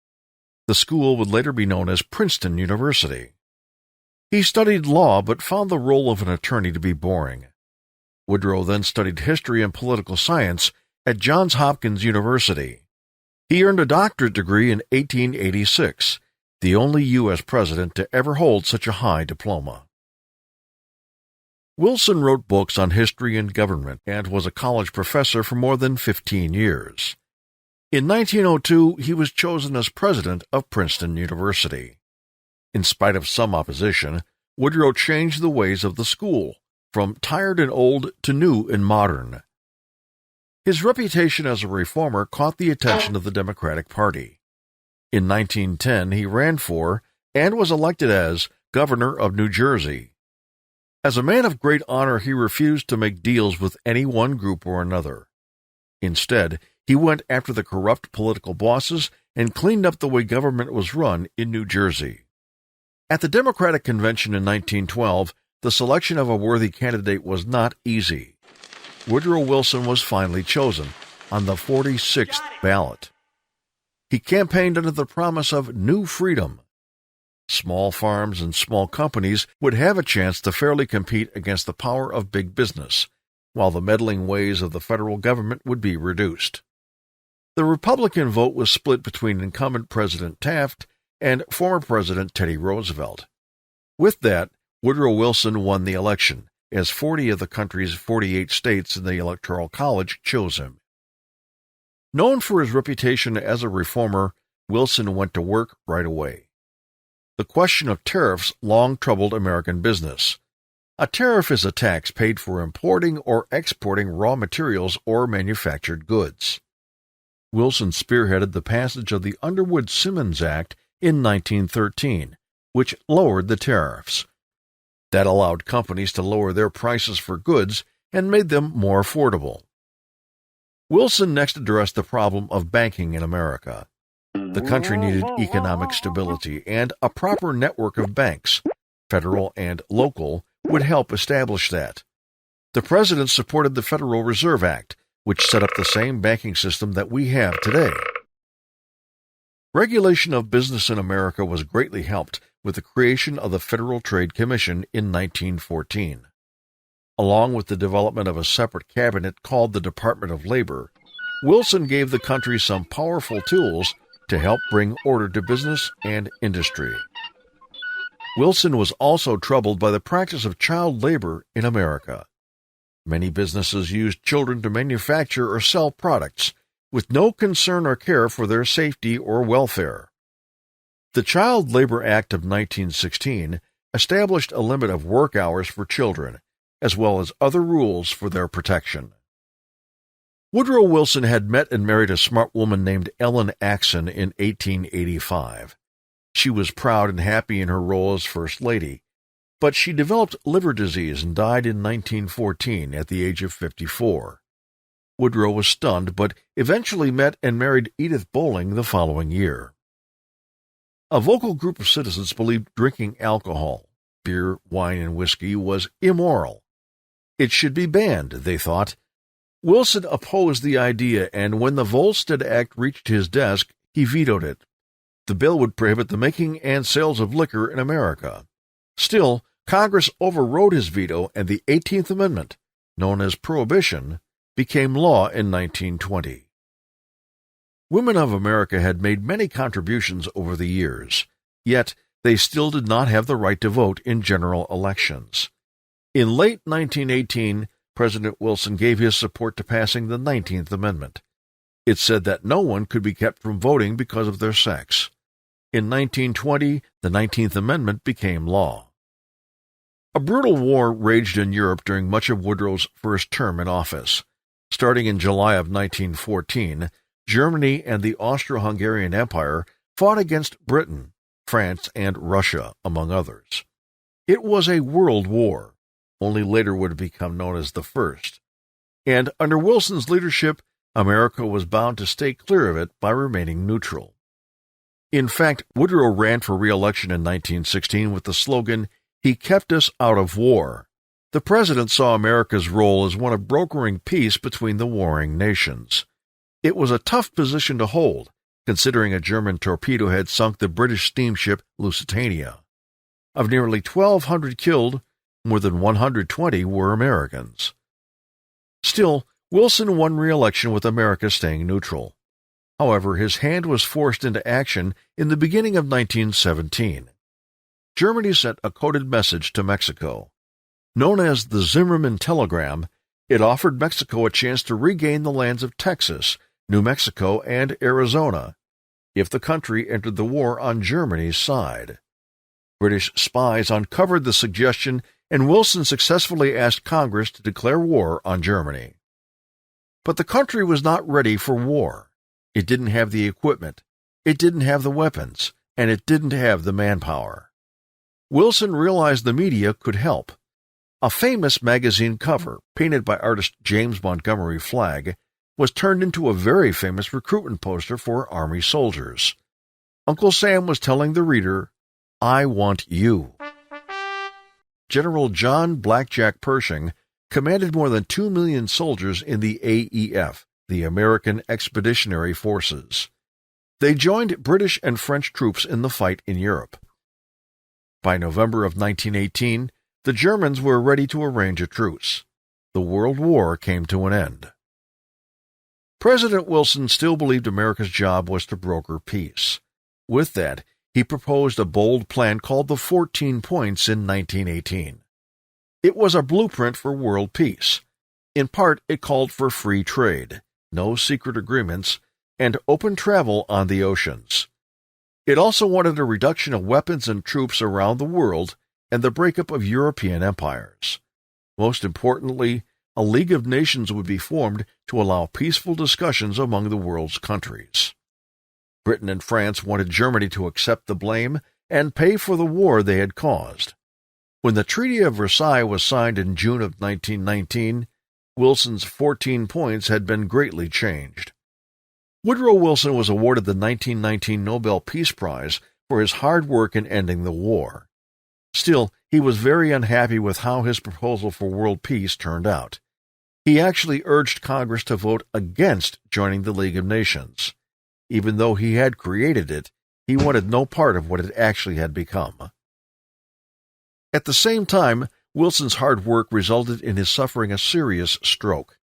The school would later be known as Princeton University. He studied law but found the role of an attorney to be boring. Woodrow then studied history and political science at Johns Hopkins University. He earned a doctorate degree in 1886, the only U.S. president to ever hold such a high diploma. Wilson wrote books on history and government and was a college professor for more than 15 years. In 1902, he was chosen as president of Princeton University. In spite of some opposition, Woodrow changed the ways of the school, from tired and old to new and modern. His reputation as a reformer caught the attention of the Democratic Party. In 1910, he ran for and was elected as governor of New Jersey. As a man of great honor, he refused to make deals with any one group or another. Instead, he went after the corrupt political bosses and cleaned up the way government was run in New Jersey. At the Democratic Convention in 1912, the selection of a worthy candidate was not easy. Woodrow Wilson was finally chosen on the 46th ballot. He campaigned under the promise of new freedom. Small farms and small companies would have a chance to fairly compete against the power of big business, while the meddling ways of the federal government would be reduced. The Republican vote was split between incumbent President Taft and former President Teddy Roosevelt. With that, Woodrow Wilson won the election, as 40 of the country's 48 states in the Electoral College chose him. Known for his reputation as a reformer, Wilson went to work right away. The question of tariffs long troubled American business. A tariff is a tax paid for importing or exporting raw materials or manufactured goods. Wilson spearheaded the passage of the Underwood-Simmons Act in 1913, which lowered the tariffs. That allowed companies to lower their prices for goods and made them more affordable. Wilson next addressed the problem of banking in America. The country needed economic stability, and a proper network of banks, federal and local, would help establish that. The president supported the Federal Reserve Act, which set up the same banking system that we have today. Regulation of business in America was greatly helped with the creation of the Federal Trade Commission in 1914. Along with the development of a separate cabinet called the Department of Labor, Wilson gave the country some powerful tools to help bring order to business and industry. Wilson was also troubled by the practice of child labor in America. Many businesses used children to manufacture or sell products, with no concern or care for their safety or welfare. The Child Labor Act of 1916 established a limit of work hours for children, as well as other rules for their protection. Woodrow Wilson had met and married a smart woman named Ellen Axon in 1885. She was proud and happy in her role as First Lady, but she developed liver disease and died in 1914 at the age of 54. Woodrow was stunned, but eventually met and married Edith Bowling the following year. A vocal group of citizens believed drinking alcohol, beer, wine, and whiskey, was immoral. It should be banned, they thought. Wilson opposed the idea, and when the Volstead Act reached his desk, he vetoed it. The bill would prohibit the making and sales of liquor in America. Still, Congress overrode his veto, and the 18th Amendment, known as Prohibition, became law in 1920. Women of America had made many contributions over the years, yet they still did not have the right to vote in general elections. In late 1918, President Wilson gave his support to passing the 19th Amendment. It said that no one could be kept from voting because of their sex. In 1920, the 19th Amendment became law. A brutal war raged in Europe during much of Woodrow's first term in office. Starting in July of 1914, Germany and the Austro-Hungarian Empire fought against Britain, France, and Russia, among others. It was a world war, only later would it become known as the First. And under Wilson's leadership, America was bound to stay clear of it by remaining neutral. In fact, Woodrow ran for re-election in 1916 with the slogan, "He kept us out of war." The president saw America's role as one of brokering peace between the warring nations. It was a tough position to hold, considering a German torpedo had sunk the British steamship Lusitania. Of nearly 1,200 killed, more than 120 were Americans. Still, Wilson won re-election with America staying neutral. However, his hand was forced into action in the beginning of 1917. Germany sent a coded message to Mexico. Known as the Zimmerman Telegram, it offered Mexico a chance to regain the lands of Texas, New Mexico, and Arizona if the country entered the war on Germany's side. British spies uncovered the suggestion, and Wilson successfully asked Congress to declare war on Germany. But the country was not ready for war. It didn't have the equipment, it didn't have the weapons, and it didn't have the manpower. Wilson realized the media could help. A famous magazine cover, painted by artist James Montgomery Flagg, was turned into a very famous recruitment poster for Army soldiers. Uncle Sam was telling the reader, "I want you." General John Blackjack Pershing commanded more than 2 million soldiers in the AEF, the American Expeditionary Forces. They joined British and French troops in the fight in Europe. By November of 1918, the Germans were ready to arrange a truce. The World War came to an end. President Wilson still believed America's job was to broker peace. With that, he proposed a bold plan called the 14 Points in 1918. It was a blueprint for world peace. In part, it called for free trade, no secret agreements, and open travel on the oceans. It also wanted a reduction of weapons and troops around the world and the breakup of European empires. Most importantly, a League of Nations would be formed to allow peaceful discussions among the world's countries. Britain and France wanted Germany to accept the blame and pay for the war they had caused. When the Treaty of Versailles was signed in June of 1919, Wilson's 14 points had been greatly changed. Woodrow Wilson was awarded the 1919 Nobel Peace Prize for his hard work in ending the war. Still, he was very unhappy with how his proposal for world peace turned out. He actually urged Congress to vote against joining the League of Nations. Even though he had created it, he wanted no part of what it actually had become. At the same time, Wilson's hard work resulted in his suffering a serious stroke.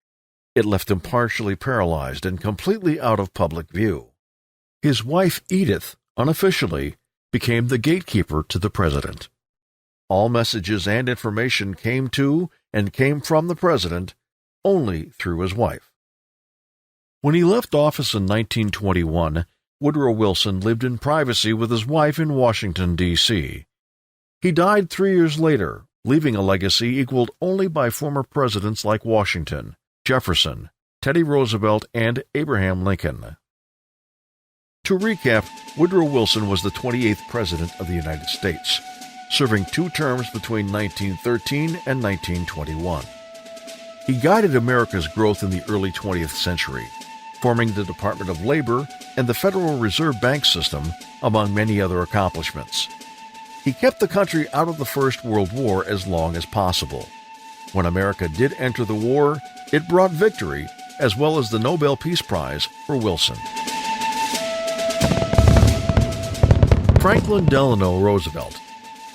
It left him partially paralyzed and completely out of public view. His wife, Edith, unofficially, became the gatekeeper to the president. All messages and information came to and came from the president only through his wife. When he left office in 1921, Woodrow Wilson lived in privacy with his wife in Washington, D.C. He died 3 years later, leaving a legacy equaled only by former presidents like Washington, Jefferson, Teddy Roosevelt, and Abraham Lincoln. To recap, Woodrow Wilson was the 28th President of the United States, serving 2 terms between 1913 and 1921. He guided America's growth in the early 20th century, forming the Department of Labor and the Federal Reserve Bank system, among many other accomplishments. He kept the country out of the First World War as long as possible. When America did enter the war, it brought victory, as well as the Nobel Peace Prize for Wilson. Franklin Delano Roosevelt,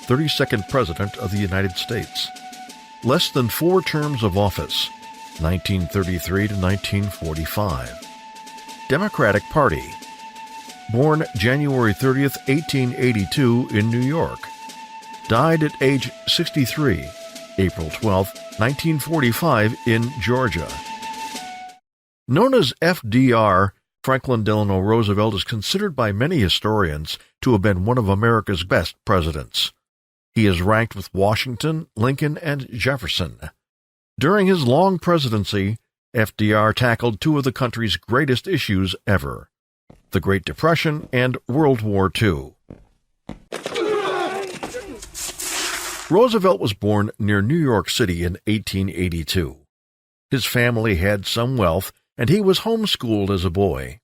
32nd President of the United States. Less than 4 terms of office, 1933 to 1945. Democratic Party. Born January 30th, 1882 in New York. Died at age 63, April 12, 1945 in Georgia. Known as FDR, Franklin Delano Roosevelt is considered by many historians to have been one of America's best presidents. He is ranked with Washington, Lincoln, and Jefferson. During his long presidency, FDR tackled 2 of the country's greatest issues ever, the Great Depression and World War II. Roosevelt was born near New York City in 1882. His family had some wealth, and he was homeschooled as a boy.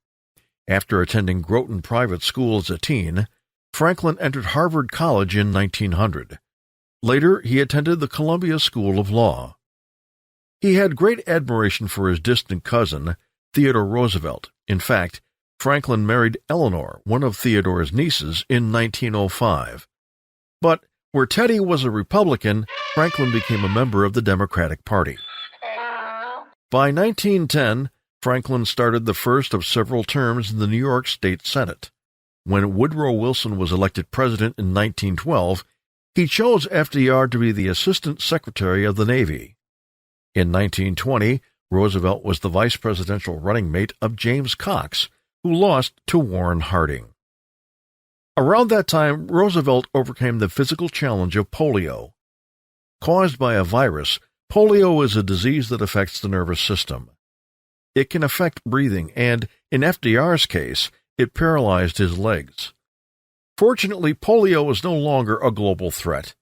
After attending Groton Private School as a teen, Franklin entered Harvard College in 1900. Later, he attended the Columbia School of Law. He had great admiration for his distant cousin, Theodore Roosevelt. In fact, Franklin married Eleanor, one of Theodore's nieces, in 1905. But where Teddy was a Republican, Franklin became a member of the Democratic Party. By 1910, Franklin started the first of several terms in the New York State Senate. When Woodrow Wilson was elected president in 1912, He chose FDR to be the Assistant Secretary of the Navy. In 1920, Roosevelt was the vice presidential running mate of James Cox, who lost to Warren Harding. Around that time, Roosevelt overcame the physical challenge of polio. Caused by a virus, polio is a disease that affects the nervous system. It can affect breathing, and, in FDR's case, it paralyzed his legs. Fortunately, polio is no longer a global threat.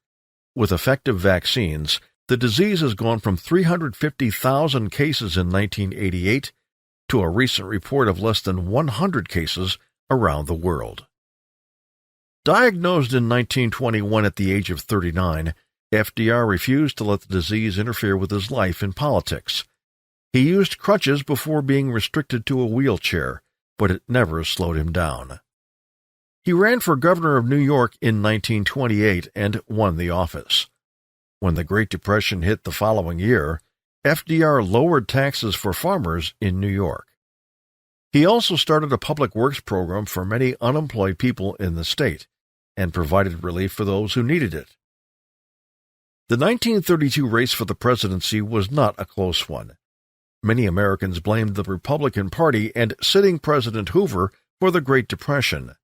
With effective vaccines, the disease has gone from 350,000 cases in 1988 to a recent report of less than 100 cases around the world. Diagnosed in 1921 at the age of 39, FDR refused to let the disease interfere with his life in politics. He used crutches before being restricted to a wheelchair, but it never slowed him down. He ran for governor of New York in 1928 and won the office. When the Great Depression hit the following year, FDR lowered taxes for farmers in New York. He also started a public works program for many unemployed people in the state and provided relief for those who needed it. The 1932 race for the presidency was not a close one. Many Americans blamed the Republican Party and sitting President Hoover for the Great Depression.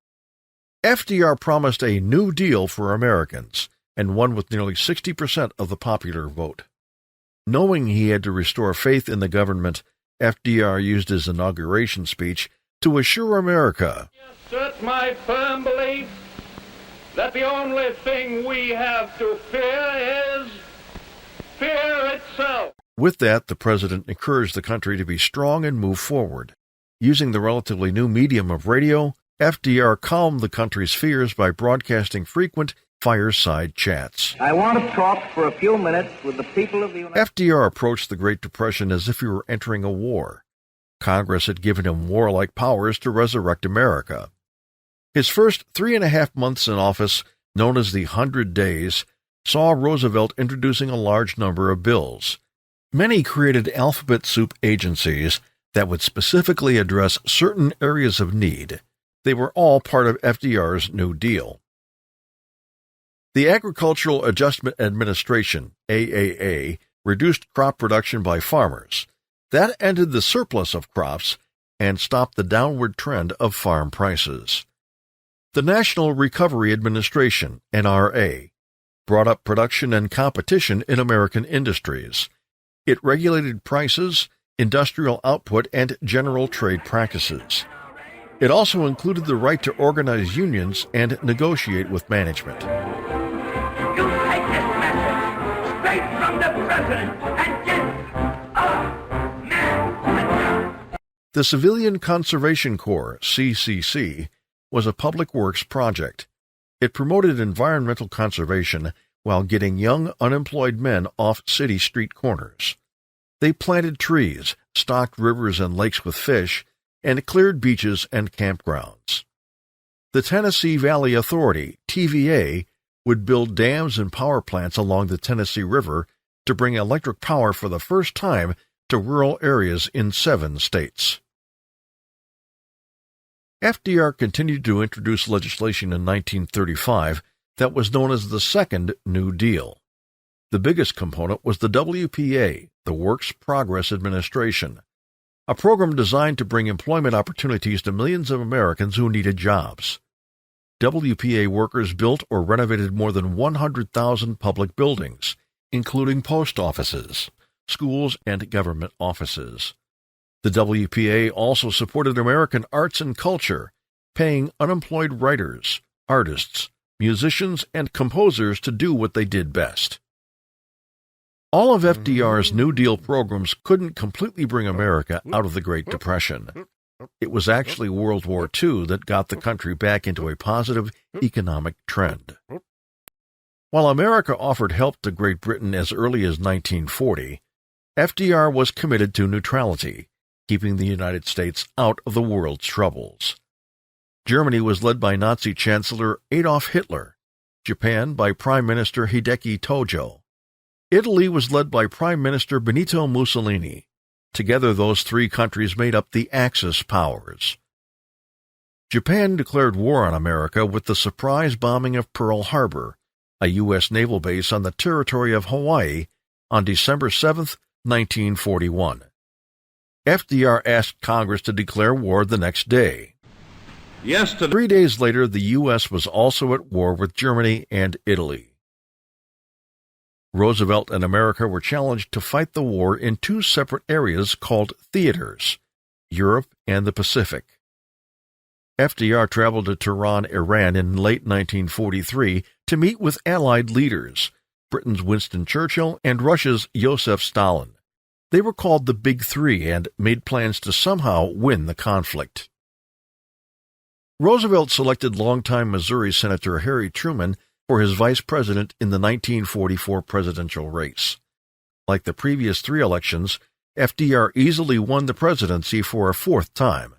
FDR promised a New Deal for Americans and won with nearly 60% of the popular vote. Knowing he had to restore faith in the government, FDR used his inauguration speech to assure America, I assert my firm belief that the only thing we have to fear is fear itself. With that, the president encouraged the country to be strong and move forward. Using the relatively new medium of radio, FDR calmed the country's fears by broadcasting frequent fireside chats. I want to talk for a few minutes with the people of the United States. FDR approached the Great Depression as if he were entering a war. Congress had given him warlike powers to resurrect America. His first 3.5 months in office, known as the 100 Days, saw Roosevelt introducing a large number of bills. Many created alphabet soup agencies that would specifically address certain areas of need. They were all part of FDR's New Deal. The Agricultural Adjustment Administration, AAA, reduced crop production by farmers. That ended the surplus of crops and stopped the downward trend of farm prices. The National Recovery Administration, NRA, brought up production and competition in American industries. It regulated prices, industrial output, and general trade practices. It also included the right to organize unions and negotiate with management. You take this message straight from the President and get a man. The Civilian Conservation Corps, CCC, was a public works project. It promoted environmental conservation while getting young, unemployed men off city street corners. They planted trees, stocked rivers and lakes with fish, and cleared beaches and campgrounds. The Tennessee Valley Authority, TVA, would build dams and power plants along the Tennessee River to bring electric power for the first time to rural areas in 7 states. FDR continued to introduce legislation in 1935 that was known as the Second New Deal. The biggest component was the WPA, the Works Progress Administration, a program designed to bring employment opportunities to millions of Americans who needed jobs. WPA workers built or renovated more than 100,000 public buildings, including post offices, schools, and government offices. The WPA also supported American arts and culture, paying unemployed writers, artists, musicians, and composers to do what they did best. All of FDR's New Deal programs couldn't completely bring America out of the Great Depression. It was actually World War II that got the country back into a positive economic trend. While America offered help to Great Britain as early as 1940, FDR was committed to neutrality, keeping the United States out of the world's troubles. Germany was led by Nazi Chancellor Adolf Hitler, Japan by Prime Minister Hideki Tojo. Italy was led by Prime Minister Benito Mussolini. Together, those 3 countries made up the Axis powers. Japan declared war on America with the surprise bombing of Pearl Harbor, a U.S. naval base on the territory of Hawaii, on December 7, 1941. FDR asked Congress to declare war the next day. Yesterday, 3 days later, the U.S. was also at war with Germany and Italy. Roosevelt and America were challenged to fight the war in two separate areas called theaters, Europe and the Pacific. FDR traveled to Tehran, Iran in late 1943 to meet with Allied leaders, Britain's Winston Churchill and Russia's Joseph Stalin. They were called the Big Three and made plans to somehow win the conflict. Roosevelt selected longtime Missouri Senator Harry Truman for his vice president in the 1944 presidential race. Like the previous three elections, FDR easily won the presidency for a fourth time.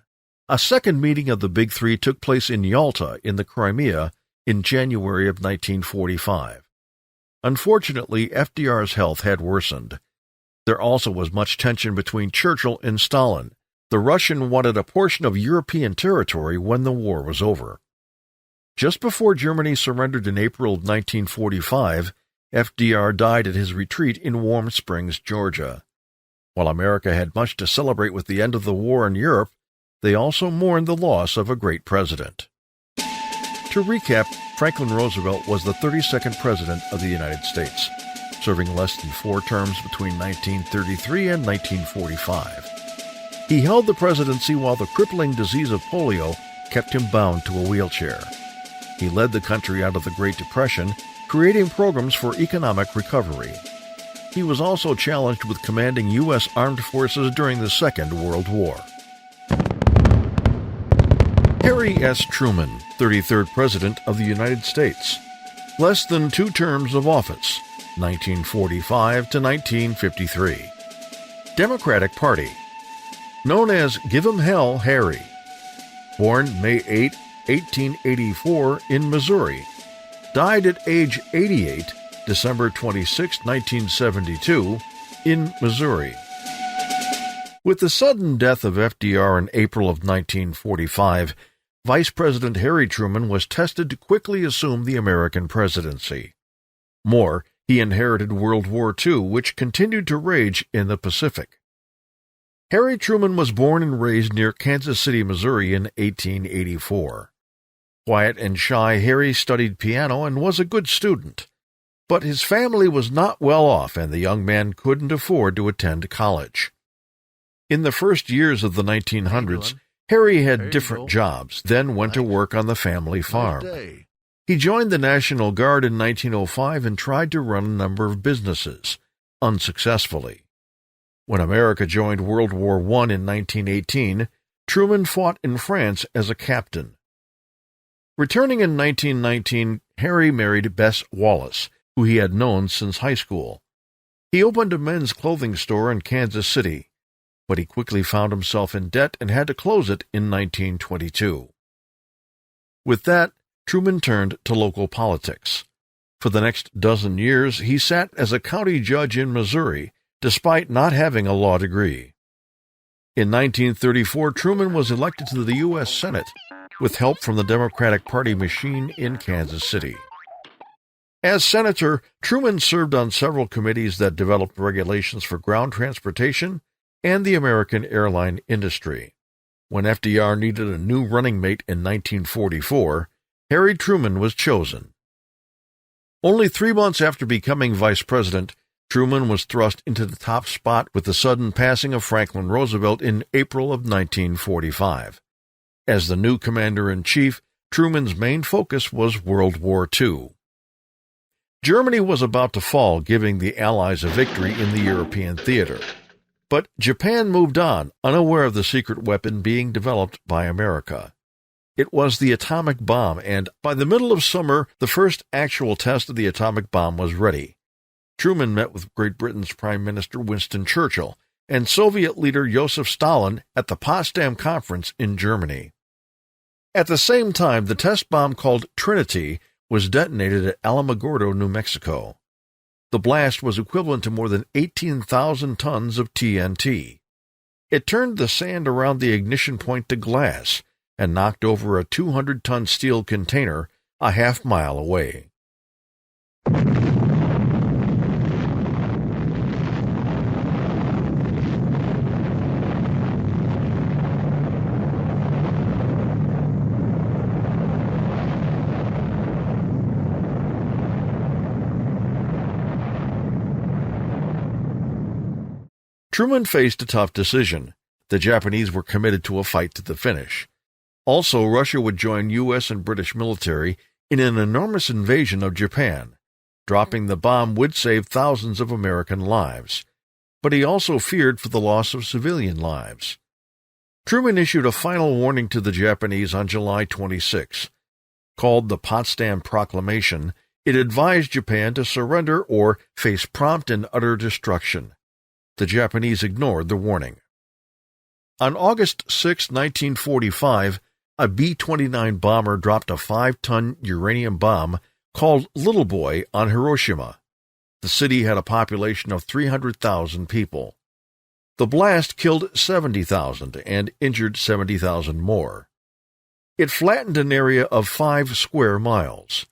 A second meeting of the Big Three took place in Yalta in the Crimea in January of 1945. Unfortunately, FDR's health had worsened. There also was much tension between Churchill and Stalin. The Russian wanted a portion of European territory when the war was over. Just before Germany surrendered in April of 1945, FDR died at his retreat in Warm Springs, Georgia. While America had much to celebrate with the end of the war in Europe, they also mourned the loss of a great president. To recap, Franklin Roosevelt was the 32nd President of the United States, serving less than 4 terms between 1933 and 1945. He held the presidency while the crippling disease of polio kept him bound to a wheelchair. He led the country out of the Great Depression, creating programs for economic recovery. He was also challenged with commanding U.S. armed forces during the Second World War. Harry S. Truman, 33rd President of the United States. Less than 2 terms of office, 1945 to 1953. Democratic Party. Known as Give 'em Hell Harry. Born May 8, 1884 in Missouri. Died at age 88, December 26, 1972, in Missouri. With the sudden death of FDR in April of 1945, Vice President Harry Truman was tested to quickly assume the American presidency. More, he inherited World War II, which continued to rage in the Pacific. Harry Truman was born and raised near Kansas City, Missouri in 1884. Quiet and shy, Harry studied piano and was a good student. But his family was not well off, and the young man couldn't afford to attend college. In the first years of the 1900s, Harry had different jobs, then went to work on the family farm. He joined the National Guard in 1905 and tried to run a number of businesses, unsuccessfully. When America joined World War I in 1918, Truman fought in France as a captain. Returning in 1919, Harry married Bess Wallace, who he had known since high school. He opened a men's clothing store in Kansas City, but he quickly found himself in debt and had to close it in 1922. With that, Truman turned to local politics. For the next dozen years, he sat as a county judge in Missouri, despite not having a law degree. In 1934, Truman was elected to the U.S. Senate, with help from the Democratic Party machine in Kansas City. As senator, Truman served on several committees that developed regulations for ground transportation and the American airline industry. When FDR needed a new running mate in 1944, Harry Truman was chosen. Only 3 months after becoming vice president, Truman was thrust into the top spot with the sudden passing of Franklin Roosevelt in April of 1945. As the new commander-in-chief, Truman's main focus was World War II. Germany was about to fall, giving the Allies a victory in the European theater. But Japan moved on, unaware of the secret weapon being developed by America. It was the atomic bomb, and by the middle of summer, the first actual test of the atomic bomb was ready. Truman met with Great Britain's Prime Minister Winston Churchill and Soviet leader Joseph Stalin at the Potsdam Conference in Germany. At the same time, the test bomb called Trinity was detonated at Alamogordo, New Mexico. The blast was equivalent to more than 18,000 tons of TNT. It turned the sand around the ignition point to glass and knocked over a 200-ton steel container a half-mile away. Truman faced a tough decision. The Japanese were committed to a fight to the finish. Also, Russia would join U.S. and British military in an enormous invasion of Japan. Dropping the bomb would save thousands of American lives. But he also feared for the loss of civilian lives. Truman issued a final warning to the Japanese on July 26. Called the Potsdam Proclamation, it advised Japan to surrender or face prompt and utter destruction. The Japanese ignored the warning. On August 6, 1945, a B-29 bomber dropped a 5-ton uranium bomb called Little Boy on Hiroshima. The city had a population of 300,000 people. The blast killed 70,000 and injured 70,000 more. It flattened an area of 5 square miles.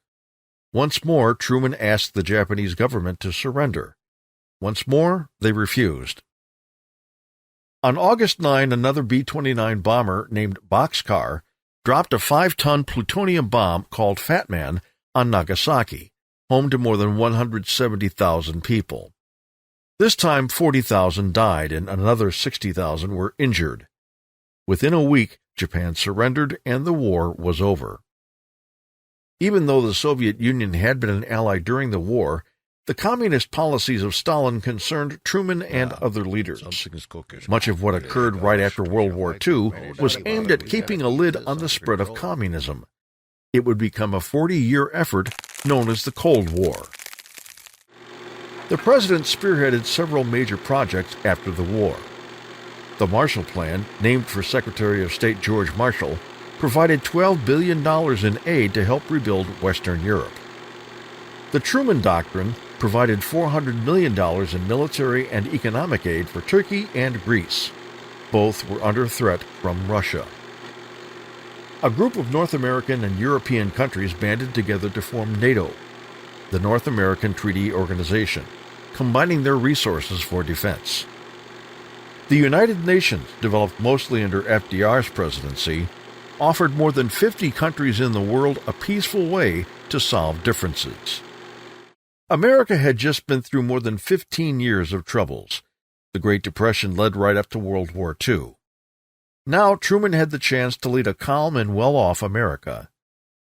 Once more, Truman asked the Japanese government to surrender. Once more, they refused. On August 9, another B-29 bomber named Boxcar dropped a 5-ton plutonium bomb called Fat Man on Nagasaki, home to more than 170,000 people. This time, 40,000 died and another 60,000 were injured. Within a week, Japan surrendered and the war was over. Even though the Soviet Union had been an ally during the war, the communist policies of Stalin concerned Truman and other leaders. Much of what occurred right after World War II was aimed at keeping a lid on the spread of communism. It would become a 40-year effort known as the Cold War. The president spearheaded several major projects after the war. The Marshall Plan, named for Secretary of State George Marshall, provided $12 billion in aid to help rebuild Western Europe. The Truman Doctrine provided $400 million in military and economic aid for Turkey and Greece. Both were under threat from Russia. A group of North American and European countries banded together to form NATO, the North American Treaty Organization, combining their resources for defense. The United Nations, developed mostly under FDR's presidency, offered more than 50 countries in the world a peaceful way to solve differences. America had just been through more than 15 years of troubles. The Great Depression led right up to World War II. Now Truman had the chance to lead a calm and well-off America.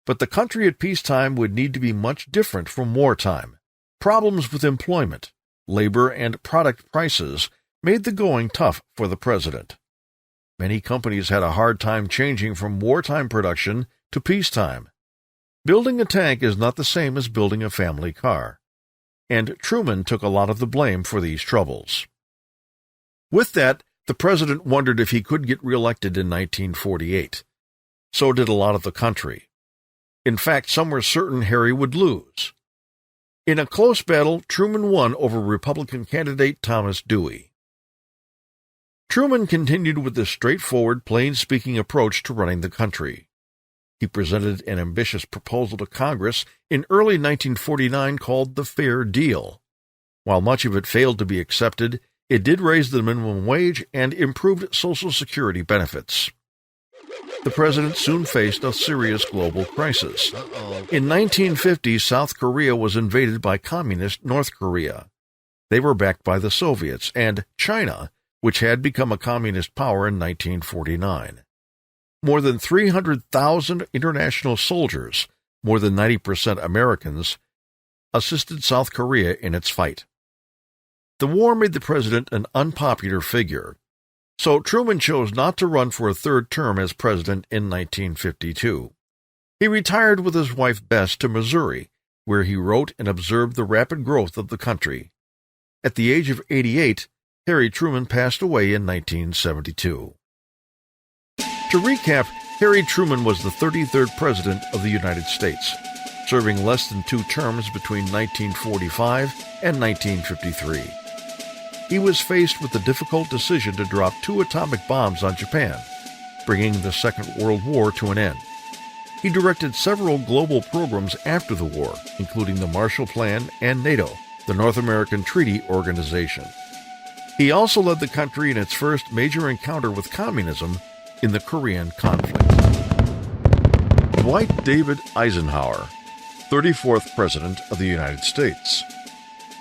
But the country at peacetime would need to be much different from wartime. Problems with employment, labor, and product prices made the going tough for the president. Many companies had a hard time changing from wartime production to peacetime. Building a tank is not the same as building a family car. And Truman took a lot of the blame for these troubles. With that, the president wondered if he could get reelected in 1948. So did a lot of the country. In fact, some were certain Harry would lose. In a close battle, Truman won over Republican candidate Thomas Dewey. Truman continued with this straightforward, plain-speaking approach to running the country. He presented an ambitious proposal to Congress in early 1949 called the Fair Deal. While much of it failed to be accepted, it did raise the minimum wage and improved Social Security benefits. The president soon faced a serious global crisis. In 1950, South Korea was invaded by communist North Korea. They were backed by the Soviets and China, which had become a communist power in 1949. More than 300,000 international soldiers, more than 90% Americans, assisted South Korea in its fight. The war made the president an unpopular figure, so Truman chose not to run for a third term as president in 1952. He retired with his wife Bess to Missouri, where he wrote and observed the rapid growth of the country. At the age of 88, Harry Truman passed away in 1972. To recap, Harry Truman was the 33rd President of the United States, serving less than 2 terms between 1945 and 1953. He was faced with the difficult decision to drop 2 atomic bombs on Japan, bringing the Second World War to an end. He directed several global programs after the war, including the Marshall Plan and NATO, the North American Treaty Organization. He also led the country in its first major encounter with communism in the Korean conflict. Dwight David Eisenhower, 34th President of the United States.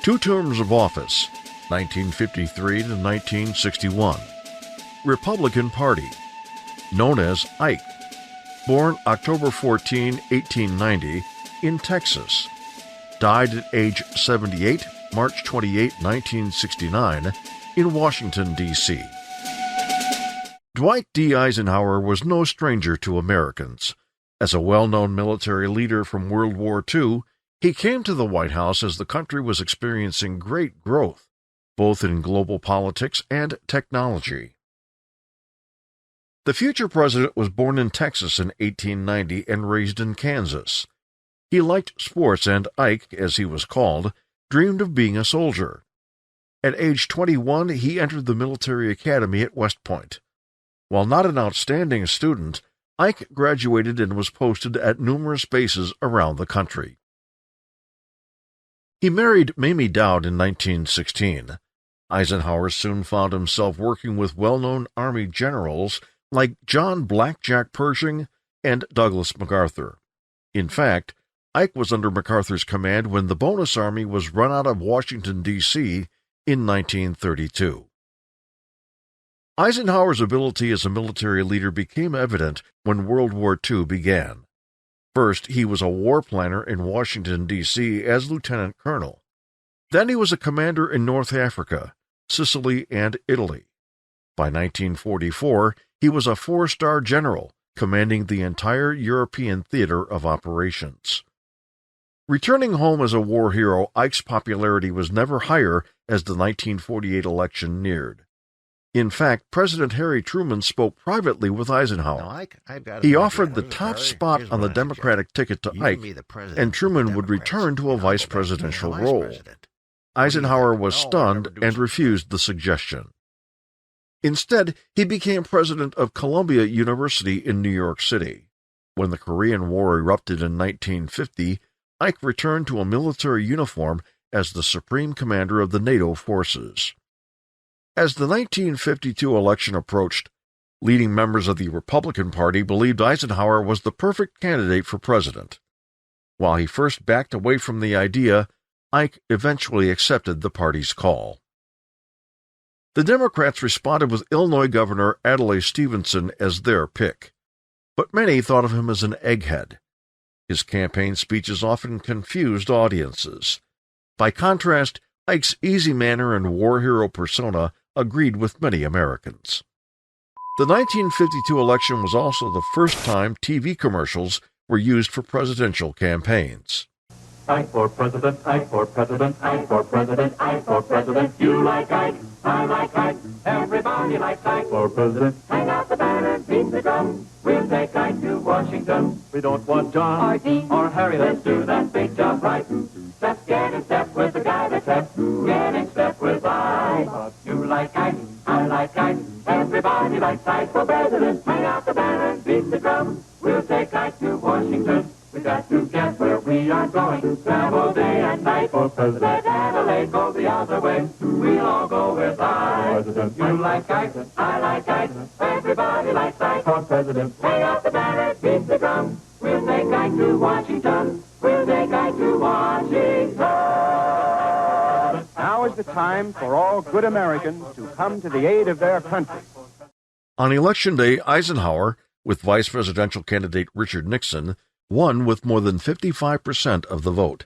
2 terms of office, 1953 to 1961. Republican Party, known as Ike, born October 14, 1890, in Texas, died at age 78, March 28, 1969, in Washington, D.C. Dwight D. Eisenhower was no stranger to Americans. As a well-known military leader from World War II, he came to the White House as the country was experiencing great growth, both in global politics and technology. The future president was born in Texas in 1890 and raised in Kansas. He liked sports and Ike, as he was called, dreamed of being a soldier. At age 21, he entered the military academy at West Point. While not an outstanding student, Ike graduated and was posted at numerous bases around the country. He married Mamie Dowd in 1916. Eisenhower soon found himself working with well-known Army generals like John Blackjack Pershing and Douglas MacArthur. In fact, Ike was under MacArthur's command when the Bonus Army was run out of Washington, D.C. in 1932. Eisenhower's ability as a military leader became evident when World War II began. First, he was a war planner in Washington, D.C. as lieutenant colonel. Then he was a commander in North Africa, Sicily, and Italy. By 1944, he was a four-star general, commanding the entire European theater of operations. Returning home as a war hero, Ike's popularity was never higher as the 1948 election neared. In fact, President Harry Truman spoke privately with Eisenhower. He offered the top spot on the Democratic ticket to Ike, and Truman would return to a vice presidential role. Eisenhower was stunned and refused the suggestion. Instead, he became president of Columbia University in New York City. When the Korean War erupted in 1950, Ike returned to a military uniform as the supreme commander of the NATO forces. As the 1952 election approached, leading members of the Republican Party believed Eisenhower was the perfect candidate for president. While he first backed away from the idea, Ike eventually accepted the party's call. The Democrats responded with Illinois Governor Adlai Stevenson as their pick, but many thought of him as an egghead. His campaign speeches often confused audiences. By contrast, Ike's easy manner and war hero persona agreed with many Americans. The 1952 election was also the first time TV commercials were used for presidential campaigns. Ike for president, Ike for president, Ike for president, Ike for president. You like Ike, I like Ike, everybody likes Ike for president. Hang out the banner, beat the drum, we'll take Ike to Washington. We don't want John or Dean or Harry, let's do that big job right. Let's get in step with the guy that's left, get in step with Ike. You like Ike, I like Ike, everybody likes Ike for president. Hang out the banner, beat the drum, we'll take Ike to Washington. We got to get where we are going, travel day and night for president. Let Adelaide go the other way, we'll all go with Ike. You like Ike, I like Ike, everybody likes Ike for president. Hang out the banner, beat the drum, we'll take Ike to Washington, we'll take Ike to Washington. Now is the time for all good Americans to come to the aid of their country. On Election Day, Eisenhower, with vice presidential candidate Richard Nixon, won with more than 55% of the vote.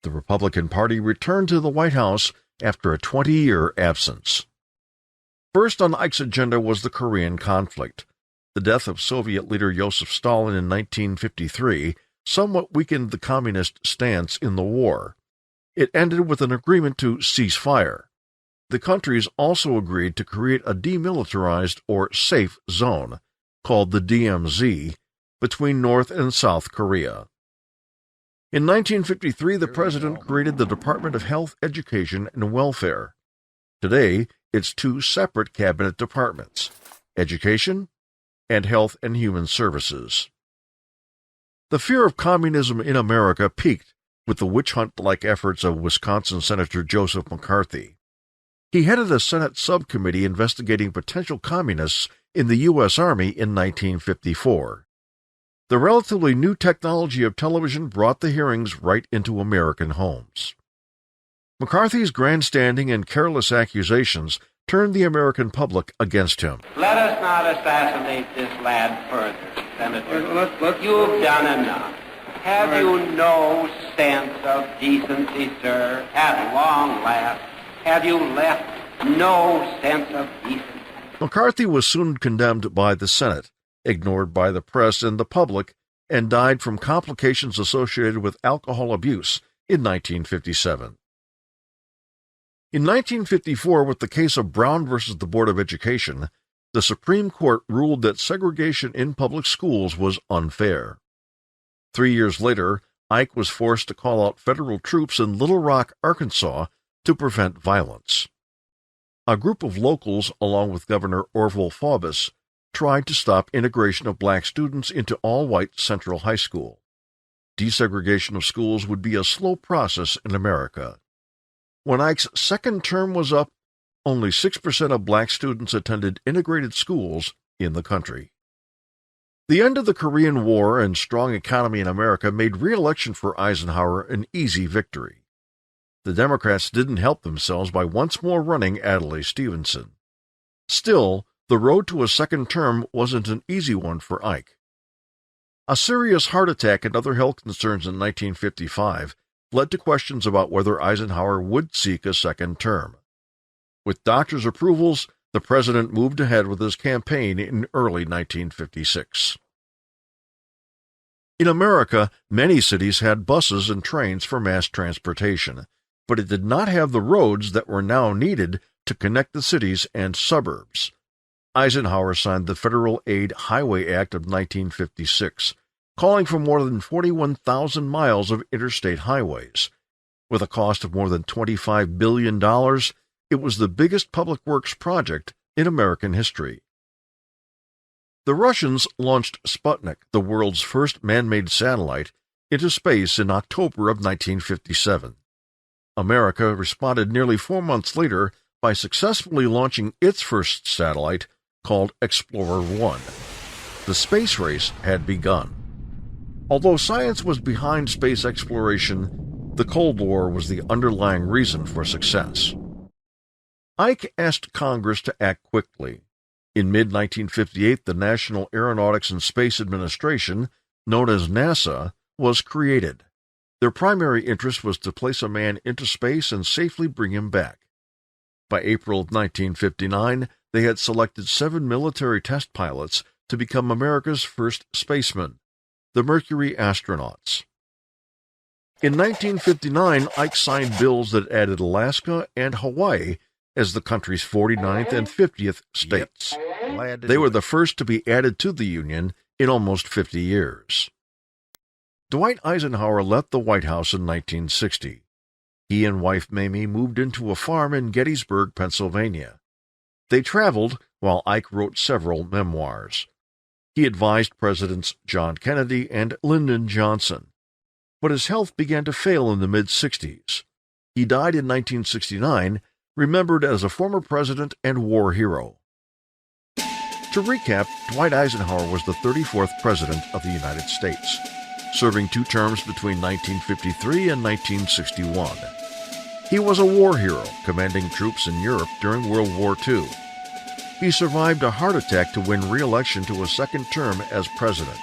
The Republican Party returned to the White House after a 20-year absence. First on Ike's agenda was the Korean conflict. The death of Soviet leader Joseph Stalin in 1953 somewhat weakened the communist stance in the war. It ended with an agreement to cease fire. The countries also agreed to create a demilitarized or safe zone, called the DMZ, between North and South Korea. In 1953, the president created the Department of Health, Education, and Welfare. Today, it's two separate cabinet departments, Education and Health and Human Services. The fear of communism in America peaked with the witch hunt-like efforts of Wisconsin Senator Joseph McCarthy. He headed a Senate subcommittee investigating potential communists in the U.S. Army in 1954. The relatively new technology of television brought the hearings right into American homes. McCarthy's grandstanding and careless accusations turned the American public against him. Let us not assassinate this lad further, Senator. You've done enough. Have you no sense of decency, sir? At long last, have you left no sense of decency? McCarthy was soon condemned by the Senate, ignored by the press and the public, and died from complications associated with alcohol abuse in 1957. In 1954, with the case of Brown versus the Board of Education, the Supreme Court ruled that segregation in public schools was unfair. 3 years later, Ike was forced to call out federal troops in Little Rock, Arkansas, to prevent violence. A group of locals, along with Governor Orville Faubus, tried to stop integration of black students into all-white Central High School. Desegregation of schools would be a slow process in America. When Ike's second term was up, only 6% of black students attended integrated schools in the country. The end of the Korean War and strong economy in America made re-election for Eisenhower an easy victory. The Democrats didn't help themselves by once more running Adlai Stevenson. Still, the road to a second term wasn't an easy one for Ike. A serious heart attack and other health concerns in 1955 led to questions about whether Eisenhower would seek a second term. With doctors' approvals, the president moved ahead with his campaign in early 1956. In America, many cities had buses and trains for mass transportation, but it did not have the roads that were now needed to connect the cities and suburbs. Eisenhower signed the Federal Aid Highway Act of 1956, calling for more than 41,000 miles of interstate highways. With a cost of more than $25 billion, it was the biggest public works project in American history. The Russians launched Sputnik, the world's first man-made satellite, into space in October of 1957. America responded nearly 4 months later by successfully launching its first satellite, called Explorer 1. The space race had begun. Although science was behind space exploration, the Cold War was the underlying reason for success. Ike asked Congress to act quickly. In mid-1958, the National Aeronautics and Space Administration, known as NASA, was created. Their primary interest was to place a man into space and safely bring him back. By April of 1959, they had selected 7 military test pilots to become America's first spacemen, the Mercury astronauts. In 1959, Ike signed bills that added Alaska and Hawaii as the country's 49th and 50th states. They were the first to be added to the Union in almost 50 years. Dwight Eisenhower left the White House in 1960. He and wife Mamie moved into a farm in Gettysburg, Pennsylvania. They traveled while Ike wrote several memoirs. He advised Presidents John Kennedy and Lyndon Johnson. But his health began to fail in the mid-60s. He died in 1969, remembered as a former president and war hero. To recap, Dwight Eisenhower was the 34th President of the United States, serving 2 terms between 1953 and 1961. He was a war hero, commanding troops in Europe during World War II. He survived a heart attack to win re-election to a second term as president.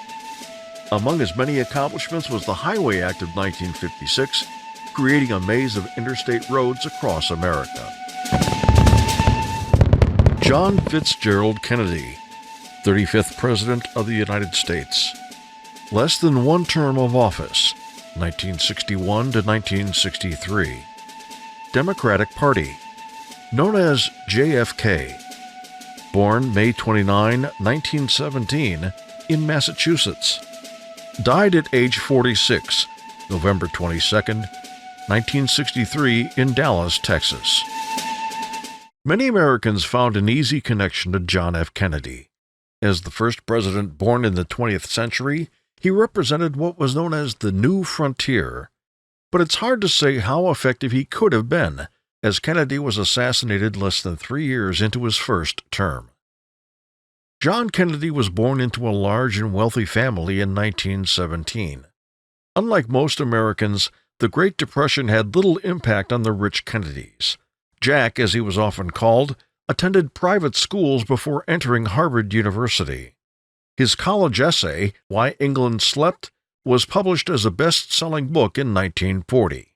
Among his many accomplishments was the Highway Act of 1956, creating a maze of interstate roads across America. John Fitzgerald Kennedy, 35th President of the United States. Less than 1 term of office, 1961 to 1963. Democratic Party, known as JFK. Born May 29, 1917, in Massachusetts. Died at age 46, November 22, 1963, in Dallas, Texas. Many Americans found an easy connection to John F. Kennedy. As the first president born in the 20th century, he represented what was known as the New Frontier. But it's hard to say how effective he could have been, as Kennedy was assassinated less than 3 years into his first term. John Kennedy was born into a large and wealthy family in 1917. Unlike most Americans, the Great Depression had little impact on the rich Kennedys. Jack, as he was often called, attended private schools before entering Harvard University. His college essay, Why England Slept, was published as a best-selling book in 1940.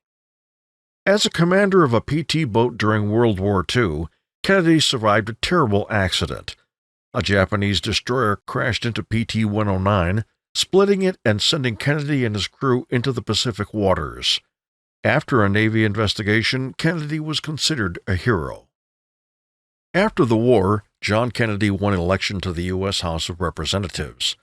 As a commander of a PT boat during World War II, Kennedy survived a terrible accident. A Japanese destroyer crashed into PT-109, splitting it and sending Kennedy and his crew into the Pacific waters. After a Navy investigation, Kennedy was considered a hero. After the war, John Kennedy won election to the U.S. House of Representatives.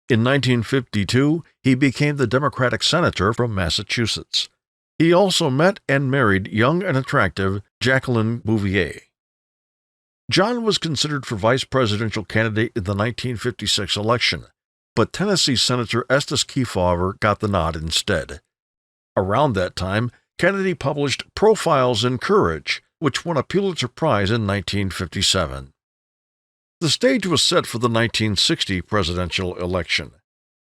In 1952, he became the Democratic senator from Massachusetts. He also met and married young and attractive Jacqueline Bouvier. John was considered for vice presidential candidate in the 1956 election, but Tennessee Senator Estes Kefauver got the nod instead. Around that time, Kennedy published Profiles in Courage, which won a Pulitzer Prize in 1957. The stage was set for the 1960 presidential election.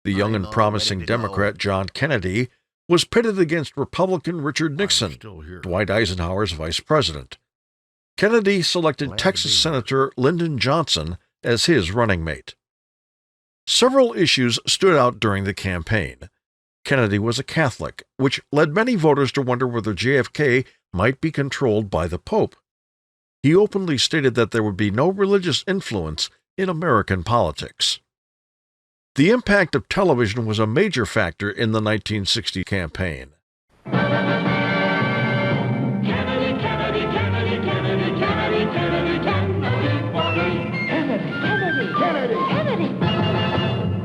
The young and promising Democrat John Kennedy was pitted against Republican Richard Nixon, Dwight Eisenhower's vice president. Kennedy selected Texas Senator Lyndon Johnson as his running mate. Several issues stood out during the campaign. Kennedy was a Catholic, which led many voters to wonder whether JFK might be controlled by the Pope. He openly stated that there would be no religious influence in American politics. The impact of television was a major factor in the 1960 campaign.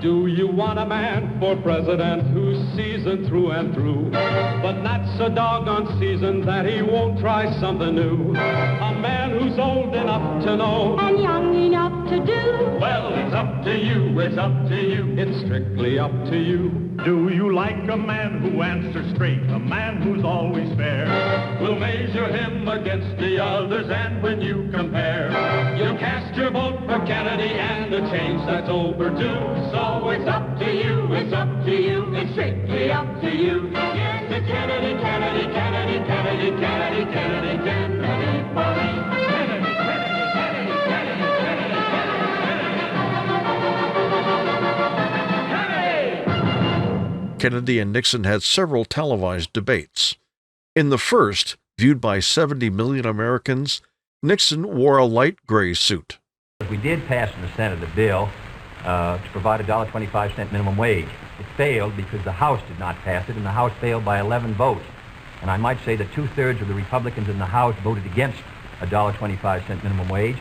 Do you want a man for president who's seasoned through and through, but not so doggone seasoned that he won't try something new? A man who's old enough to know and young enough to do. Well, it's up to you, it's up to you, it's strictly up to you. Do you like a man who answers straight, a man who's always fair? We'll measure him against the others, and when you compare, you'll cast your vote for Kennedy and a change that's overdue. So it's up to you, it's up to you, it's strictly up to you. Yes, it's Kennedy, Kennedy, Kennedy, Kennedy, Kennedy, Kennedy, Kennedy for me. Kennedy, Kennedy, Kennedy, Kennedy, Kennedy, Kennedy, Kennedy. Kennedy and Nixon had several televised debates. In the first, viewed by 70 million Americans, Nixon wore a light gray suit. We did pass in the Senate a bill to provide a $1.25 minimum wage. It failed because the House did not pass it, and the House failed by 11 votes. And I might say that 2/3 of the Republicans in the House voted against a $1.25 minimum wage,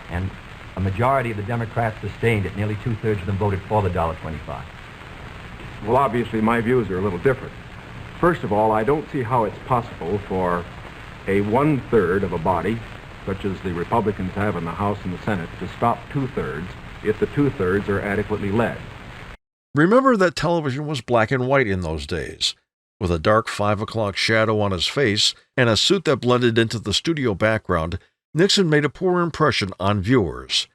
and a majority of the Democrats sustained it. Nearly 2/3 of them voted for the $1.25. Well, obviously, my views are a little different. First of all, I don't see how it's possible for a 1/3 of a body, such as the Republicans have in the House and the Senate, to stop 2/3 if the 2/3 are adequately led. Remember that television was black and white in those days. With a dark 5 o'clock shadow on his face and a suit that blended into the studio background, Nixon made a poor impression on viewers.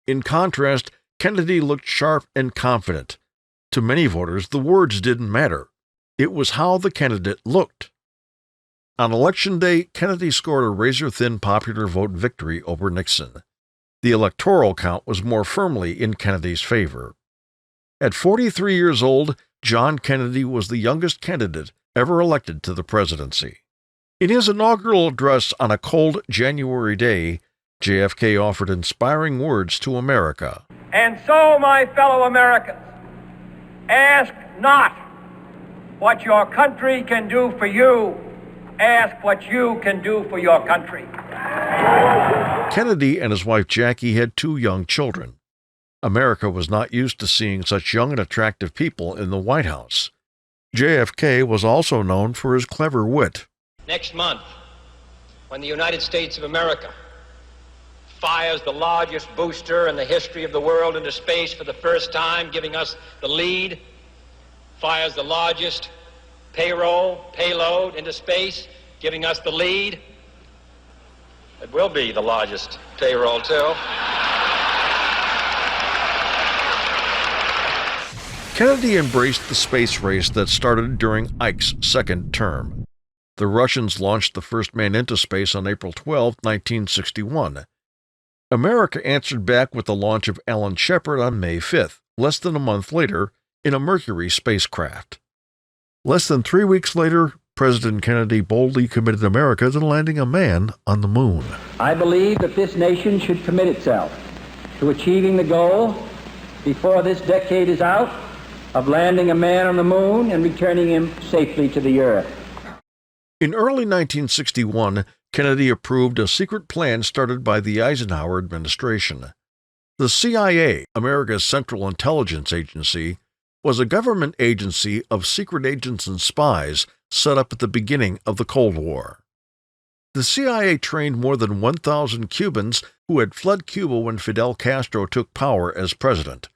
In contrast, Kennedy looked sharp and confident. To many voters, the words didn't matter. It was how the candidate looked. On Election Day, Kennedy scored a razor-thin popular vote victory over Nixon. The electoral count was more firmly in Kennedy's favor. At 43 years old, John Kennedy was the youngest candidate ever elected to the presidency. In his inaugural address on a cold January day, JFK offered inspiring words to America. And so, my fellow Americans, ask not what your country can do for you, ask what you can do for your country. Kennedy and his wife Jackie had 2 young children. America was not used to seeing such young and attractive people in the White House. JFK was also known for his clever wit. Next month, when the United States of America fires the largest booster in the history of the world into space for the first time, giving us the lead, fires the largest payload into space, giving us the lead. It will be the largest payroll, too. Kennedy embraced the space race that started during Ike's second term. The Russians launched the first man into space on April 12, 1961. America answered back with the launch of Alan Shepard on May 5th, less than a month later, in a Mercury spacecraft. Less than 3 weeks later, President Kennedy boldly committed America to landing a man on the moon. I believe that this nation should commit itself to achieving the goal, before this decade is out, of landing a man on the moon and returning him safely to the earth. In early 1961, Kennedy approved a secret plan started by the Eisenhower administration. The CIA, America's Central Intelligence Agency, was a government agency of secret agents and spies set up at the beginning of the Cold War. The CIA trained more than 1,000 Cubans who had fled Cuba when Fidel Castro took power as president.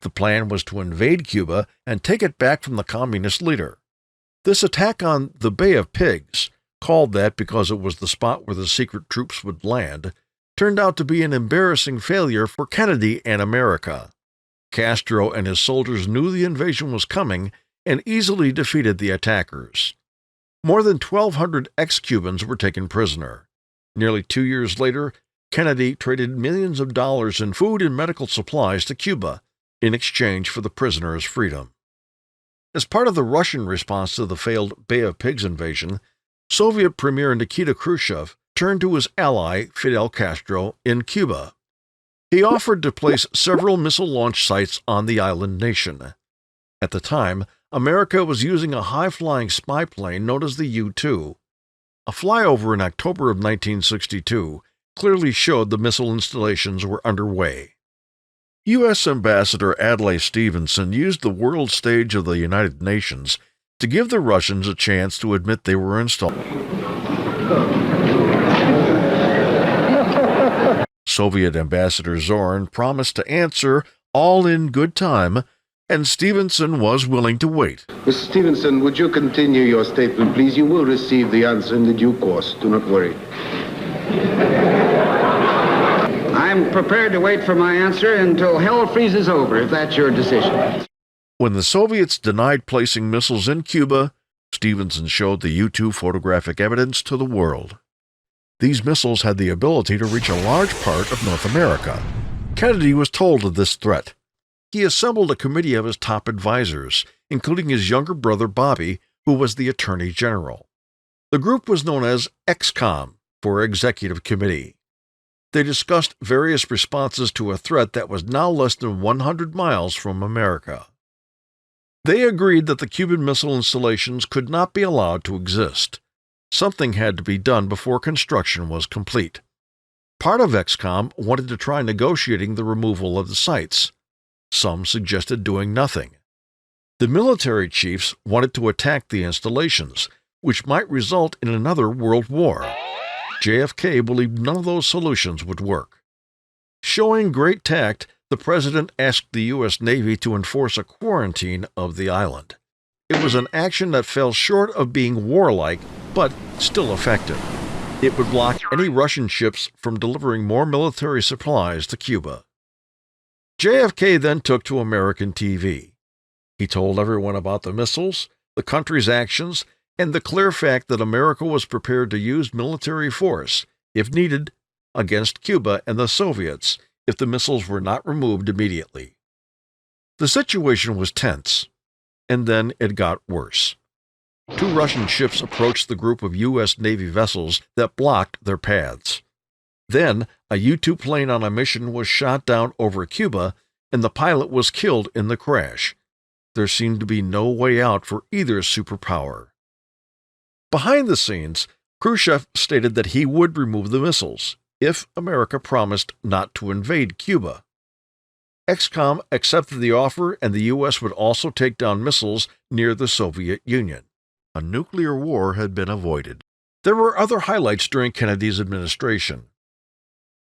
The plan was to invade Cuba and take it back from the communist leader. This attack on the Bay of Pigs, called that because it was the spot where the secret troops would land, turned out to be an embarrassing failure for Kennedy and America. Castro and his soldiers knew the invasion was coming and easily defeated the attackers. More than 1,200 ex-Cubans were taken prisoner. Nearly 2 years later, Kennedy traded millions of dollars in food and medical supplies to Cuba in exchange for the prisoners' freedom. As part of the Russian response to the failed Bay of Pigs invasion, Soviet Premier Nikita Khrushchev turned to his ally Fidel Castro in Cuba. He offered to place several missile launch sites on the island nation. At the time, America was using a high-flying spy plane known as the U-2. A flyover in October of 1962 clearly showed the missile installations were underway. U.S. Ambassador Adlai Stevenson used the world stage of the United Nations to give the Russians a chance to admit they were installed. Soviet Ambassador Zorin promised to answer all in good time, and Stevenson was willing to wait. Mr. Stevenson, would you continue your statement, please? You will receive the answer in the due course. Do not worry. I'm prepared to wait for my answer until hell freezes over, if that's your decision. When the Soviets denied placing missiles in Cuba, Stevenson showed the U-2 photographic evidence to the world. These missiles had the ability to reach a large part of North America. Kennedy was told of this threat. He assembled a committee of his top advisors, including his younger brother Bobby, who was the Attorney General. The group was known as ExComm, for Executive Committee. They discussed various responses to a threat that was now less than 100 miles from America. They agreed that the Cuban missile installations could not be allowed to exist. Something had to be done before construction was complete. Part of ExComm wanted to try negotiating the removal of the sites. Some suggested doing nothing. The military chiefs wanted to attack the installations, which might result in another world war. JFK believed none of those solutions would work. Showing great tact, the president asked the U.S. Navy to enforce a quarantine of the island. It was an action that fell short of being warlike, but still effective. It would block any Russian ships from delivering more military supplies to Cuba. JFK then took to American TV. He told everyone about the missiles, the country's actions, and the clear fact that America was prepared to use military force, if needed, against Cuba and the Soviets if the missiles were not removed immediately. The situation was tense, and then it got worse. 2 Russian ships approached the group of U.S. Navy vessels that blocked their paths. Then, a U-2 plane on a mission was shot down over Cuba, and the pilot was killed in the crash. There seemed to be no way out for either superpower. Behind the scenes, Khrushchev stated that he would remove the missiles if America promised not to invade Cuba. ExComm accepted the offer, and the U.S. would also take down missiles near the Soviet Union. A nuclear war had been avoided. There were other highlights during Kennedy's administration.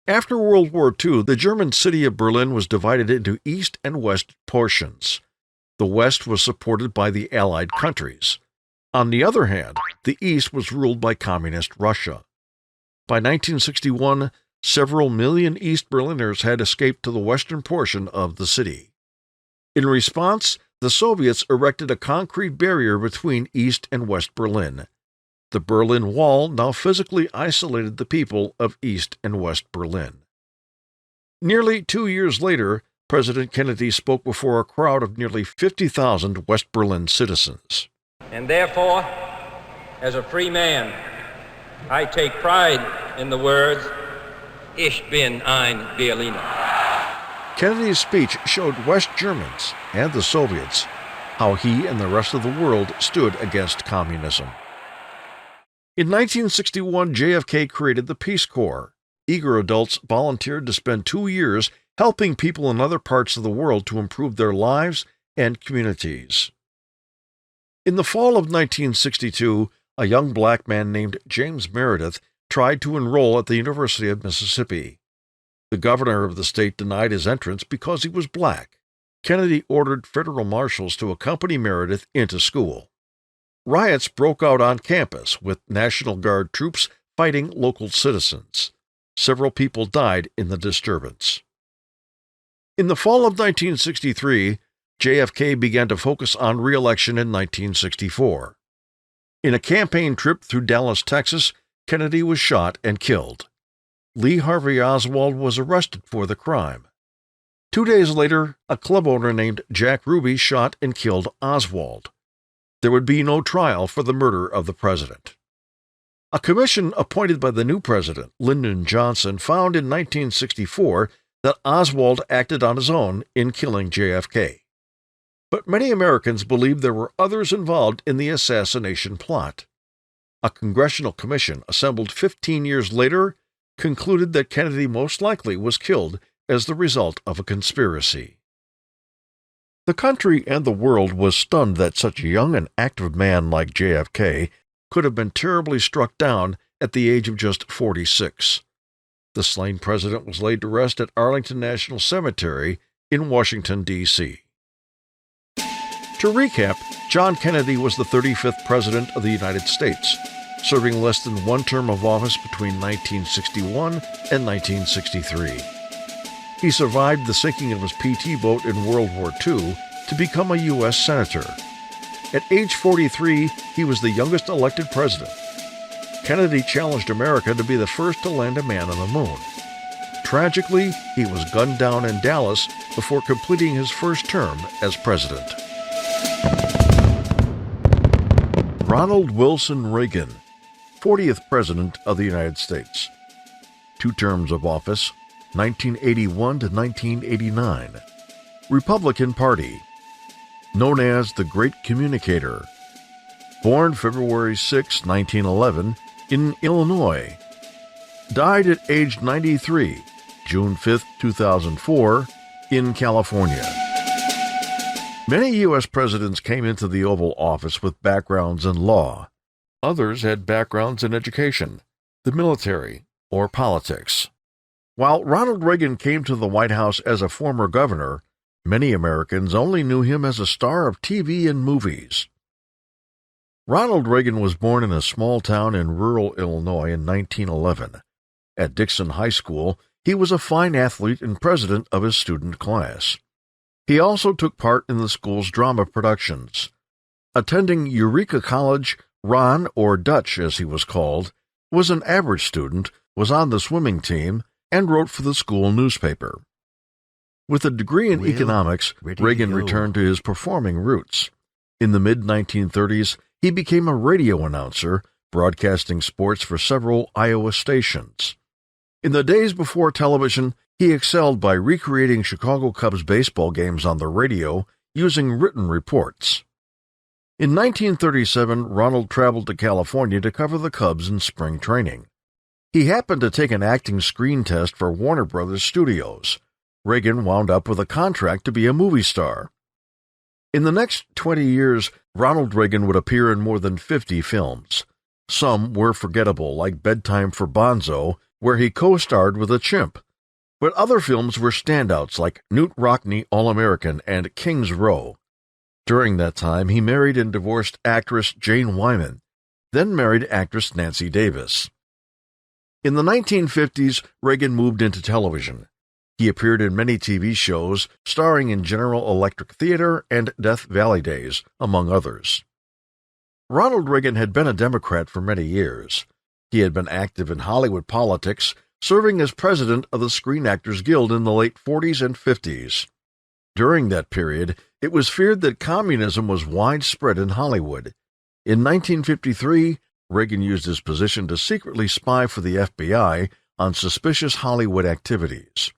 After World War II, the German city of Berlin was divided into east and west portions. The west was supported by the Allied countries. On the other hand, the east was ruled by Communist Russia. By 1961, several million East Berliners had escaped to the western portion of the city. In response, the Soviets erected a concrete barrier between East and West Berlin. The Berlin Wall now physically isolated the people of East and West Berlin. Nearly 2 years later, President Kennedy spoke before a crowd of nearly 50,000 West Berlin citizens. And therefore, as a free man, I take pride in the words, Ich bin ein Berliner. Kennedy's speech showed West Germans and the Soviets how he and the rest of the world stood against communism. In 1961, JFK created the Peace Corps. Eager adults volunteered to spend 2 years helping people in other parts of the world to improve their lives and communities. In the fall of 1962, a young black man named James Meredith tried to enroll at the University of Mississippi. The governor of the state denied his entrance because he was black. Kennedy ordered federal marshals to accompany Meredith into school. Riots broke out on campus, with National Guard troops fighting local citizens. Several people died in the disturbance. In the fall of 1963, JFK began to focus on re-election in 1964. In a campaign trip through Dallas, Texas, Kennedy was shot and killed. Lee Harvey Oswald was arrested for the crime. 2 days later, a club owner named Jack Ruby shot and killed Oswald. There would be no trial for the murder of the president. A commission appointed by the new president, Lyndon Johnson, found in 1964 that Oswald acted on his own in killing JFK. But many Americans believed there were others involved in the assassination plot. A congressional commission assembled 15 years later concluded that Kennedy most likely was killed as the result of a conspiracy. The country and the world was stunned that such a young and active man like JFK could have been terribly struck down at the age of just 46. The slain president was laid to rest at Arlington National Cemetery in Washington, D.C. To recap, John Kennedy was the 35th President of the United States, serving less than one term of office between 1961 and 1963. He survived the sinking of his PT boat in World War II to become a U.S. Senator. At age 43, he was the youngest elected president. Kennedy challenged America to be the first to land a man on the moon. Tragically, he was gunned down in Dallas before completing his first term as president. Ronald Wilson Reagan, 40th President of the United States. 2 terms of office, 1981 to 1989. Republican Party. Known as the Great Communicator. Born February 6, 1911, in Illinois. Died at age 93, June 5, 2004, in California. Many U.S. presidents came into the Oval Office with backgrounds in law. Others had backgrounds in education, the military, or politics. While Ronald Reagan came to the White House as a former governor, many Americans only knew him as a star of TV and movies. Ronald Reagan was born in a small town in rural Illinois in 1911. At Dixon High School, he was a fine athlete and president of his student class. He also took part in the school's drama productions. Attending Eureka College, Ron, or Dutch as he was called, was an average student, was on the swimming team, and wrote for the school newspaper. With a degree in economics, Reagan returned to his performing roots. In the mid-1930s, he became a radio announcer, broadcasting sports for several Iowa stations. In the days before television, he excelled by recreating Chicago Cubs baseball games on the radio using written reports. In 1937, Ronald traveled to California to cover the Cubs in spring training. He happened to take an acting screen test for Warner Brothers Studios. Reagan wound up with a contract to be a movie star. In the next 20 years, Ronald Reagan would appear in more than 50 films. Some were forgettable, like Bedtime for Bonzo, where he co-starred with a chimp. But other films were standouts, like Knute Rockne, All-American, and King's Row. During that time, he married and divorced actress Jane Wyman, then married actress Nancy Davis. In the 1950s, Reagan moved into television. He appeared in many TV shows, starring in General Electric Theater and Death Valley Days, among others. Ronald Reagan had been a Democrat for many years. He had been active in Hollywood politics, serving as president of the Screen Actors Guild in the late 40s and 50s. During that period, it was feared that communism was widespread in Hollywood. In 1953, Reagan used his position to secretly spy for the FBI on suspicious Hollywood activities.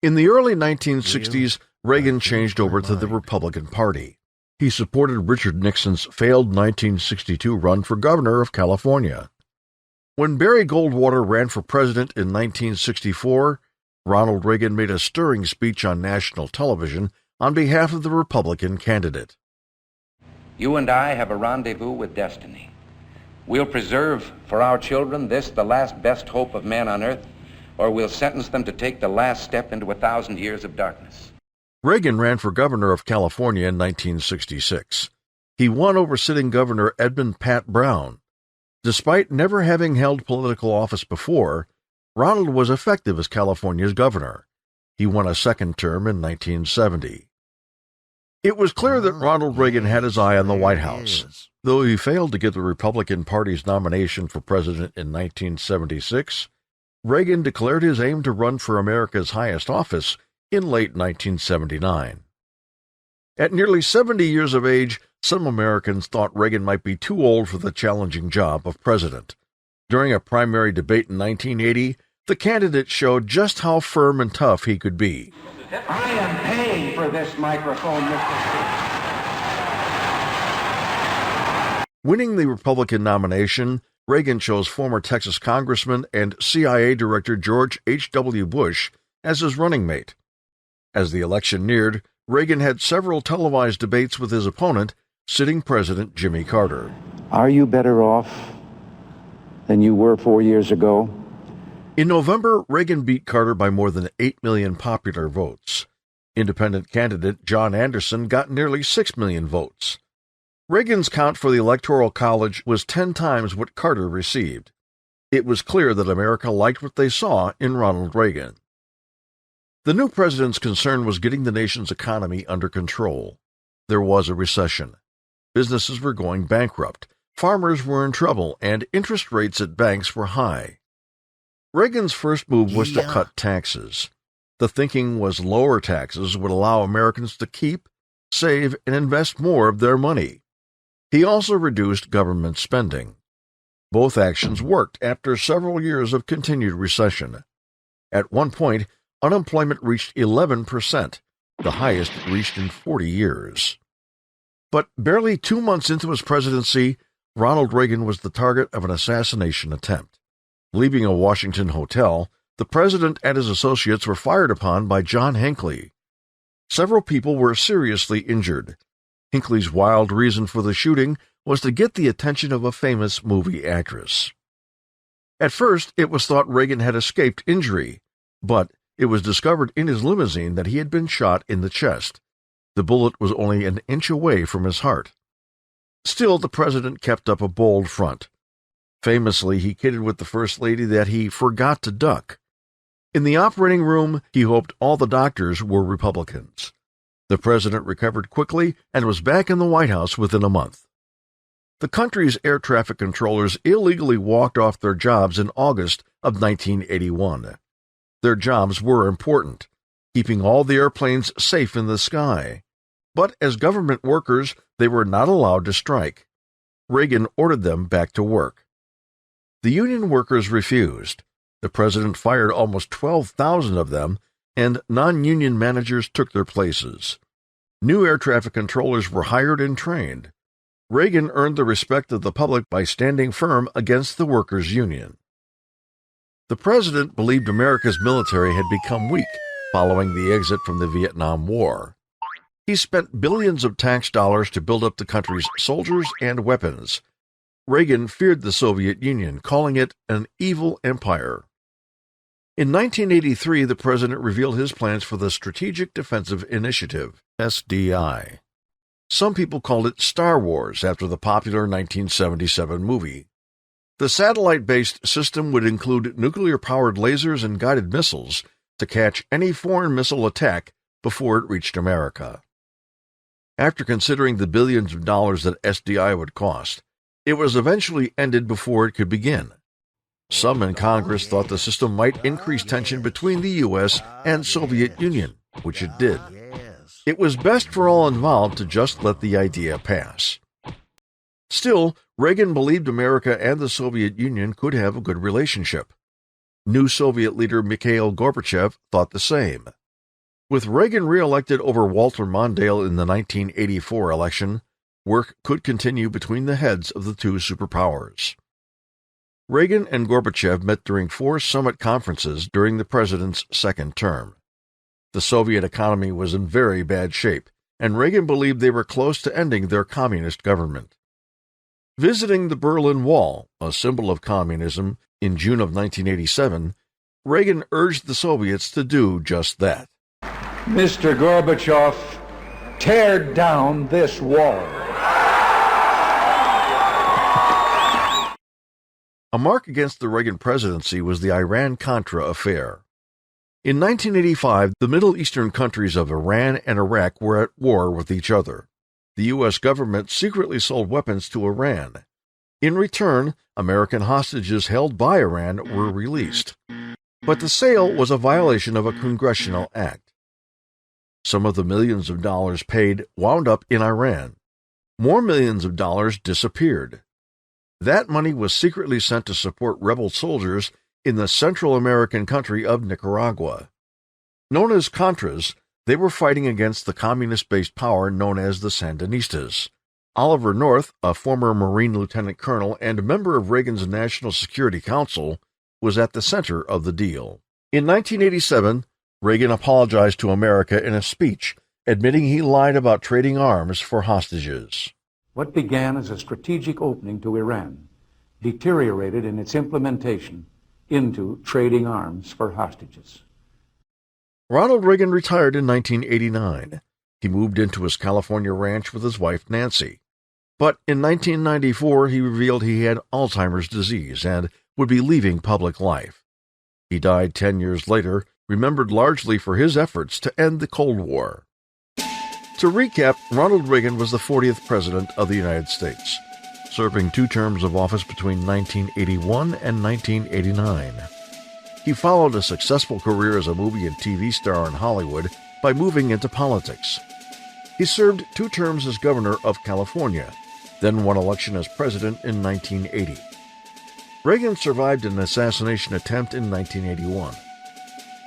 In the early 1960s, Reagan changed over to the Republican Party. He supported Richard Nixon's failed 1962 run for governor of California. When Barry Goldwater ran for president in 1964, Ronald Reagan made a stirring speech on national television on behalf of the Republican candidate. You and I have a rendezvous with destiny. We'll preserve for our children this, the last best hope of man on earth, or we'll sentence them to take the last step into 1,000 years of darkness. Reagan ran for governor of California in 1966. He won over sitting Governor Edmund Pat Brown. Despite never having held political office before, Ronald was effective as California's governor. He won a second term in 1970. It was clear that Ronald Reagan had his eye on the White House. Though he failed to get the Republican Party's nomination for president in 1976, Reagan declared his aim to run for America's highest office in late 1979. At nearly 70 years of age, some Americans thought Reagan might be too old for the challenging job of president. During a primary debate in 1980, the candidate showed just how firm and tough he could be. I am paying for this microphone, Mr. Speaker. Winning the Republican nomination, Reagan chose former Texas Congressman and CIA Director George H.W. Bush as his running mate. As the election neared, Reagan had several televised debates with his opponent, sitting President Jimmy Carter. Are you better off than you were 4 years ago? In November, Reagan beat Carter by more than 8 million popular votes. Independent candidate John Anderson got nearly 6 million votes. Reagan's count for the Electoral College was 10 times what Carter received. It was clear that America liked what they saw in Ronald Reagan. The new president's concern was getting the nation's economy under control. There was a recession. Businesses were going bankrupt, farmers were in trouble, and interest rates at banks were high. Reagan's first move was to cut taxes. The thinking was lower taxes would allow Americans to keep, save, and invest more of their money. He also reduced government spending. Both actions worked after several years of continued recession. At one point, unemployment reached 11%, the highest reached in 40 years. But barely 2 months into his presidency, Ronald Reagan was the target of an assassination attempt. Leaving a Washington hotel, the president and his associates were fired upon by John Hinckley. Several people were seriously injured. Hinckley's wild reason for the shooting was to get the attention of a famous movie actress. At first, it was thought Reagan had escaped injury, but it was discovered in his limousine that he had been shot in the chest. The bullet was only an inch away from his heart. Still, the president kept up a bold front. Famously, he kidded with the First Lady that he forgot to duck. In the operating room, he hoped all the doctors were Republicans. The president recovered quickly and was back in the White House within a month. The country's air traffic controllers illegally walked off their jobs in August of 1981. Their jobs were important, keeping all the airplanes safe in the sky. But as government workers, they were not allowed to strike. Reagan ordered them back to work. The union workers refused. The president fired almost 12,000 of them, and non-union managers took their places. New air traffic controllers were hired and trained. Reagan earned the respect of the public by standing firm against the workers' union. The president believed America's military had become weak following the exit from the Vietnam War. He spent billions of tax dollars to build up the country's soldiers and weapons. Reagan feared the Soviet Union, calling it an evil empire. In 1983, the president revealed his plans for the Strategic Defensive Initiative, SDI. Some people called it Star Wars after the popular 1977 movie. The satellite-based system would include nuclear-powered lasers and guided missiles to catch any foreign missile attack before it reached America. After considering the billions of dollars that SDI would cost, it was eventually ended before it could begin. Some in Congress thought the system might increase tension between the U.S. and Soviet Union, which it did. It was best for all involved to just let the idea pass. Still, Reagan believed America and the Soviet Union could have a good relationship. New Soviet leader Mikhail Gorbachev thought the same. With Reagan re-elected over Walter Mondale in the 1984 election, work could continue between the heads of the two superpowers. Reagan and Gorbachev met during 4 summit conferences during the president's second term. The Soviet economy was in very bad shape, and Reagan believed they were close to ending their communist government. Visiting the Berlin Wall, a symbol of communism, in June of 1987, Reagan urged the Soviets to do just that. Mr. Gorbachev, tear down this wall. A mark against the Reagan presidency was the Iran-Contra affair. In 1985, the Middle Eastern countries of Iran and Iraq were at war with each other. The U.S. government secretly sold weapons to Iran. In return, American hostages held by Iran were released. But the sale was a violation of a congressional act. Some of the millions of dollars paid wound up in Iran. More millions of dollars disappeared. That money was secretly sent to support rebel soldiers in the Central American country of Nicaragua. Known as Contras, they were fighting against the communist-based power known as the Sandinistas. Oliver North, a former Marine lieutenant colonel and member of Reagan's National Security Council, was at the center of the deal. In 1987, Reagan apologized to America in a speech, admitting he lied about trading arms for hostages. What began as a strategic opening to Iran deteriorated in its implementation into trading arms for hostages. Ronald Reagan retired in 1989. He moved into his California ranch with his wife Nancy. But in 1994, he revealed he had Alzheimer's disease and would be leaving public life. He died 10 years later, remembered largely for his efforts to end the Cold War. To recap, Ronald Reagan was the 40th President of the United States, serving 2 terms of office between 1981 and 1989. He followed a successful career as a movie and TV star in Hollywood by moving into politics. He served 2 terms as governor of California, then won election as president in 1980. Reagan survived an assassination attempt in 1981.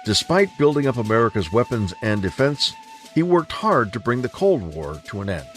Despite building up America's weapons and defense, he worked hard to bring the Cold War to an end.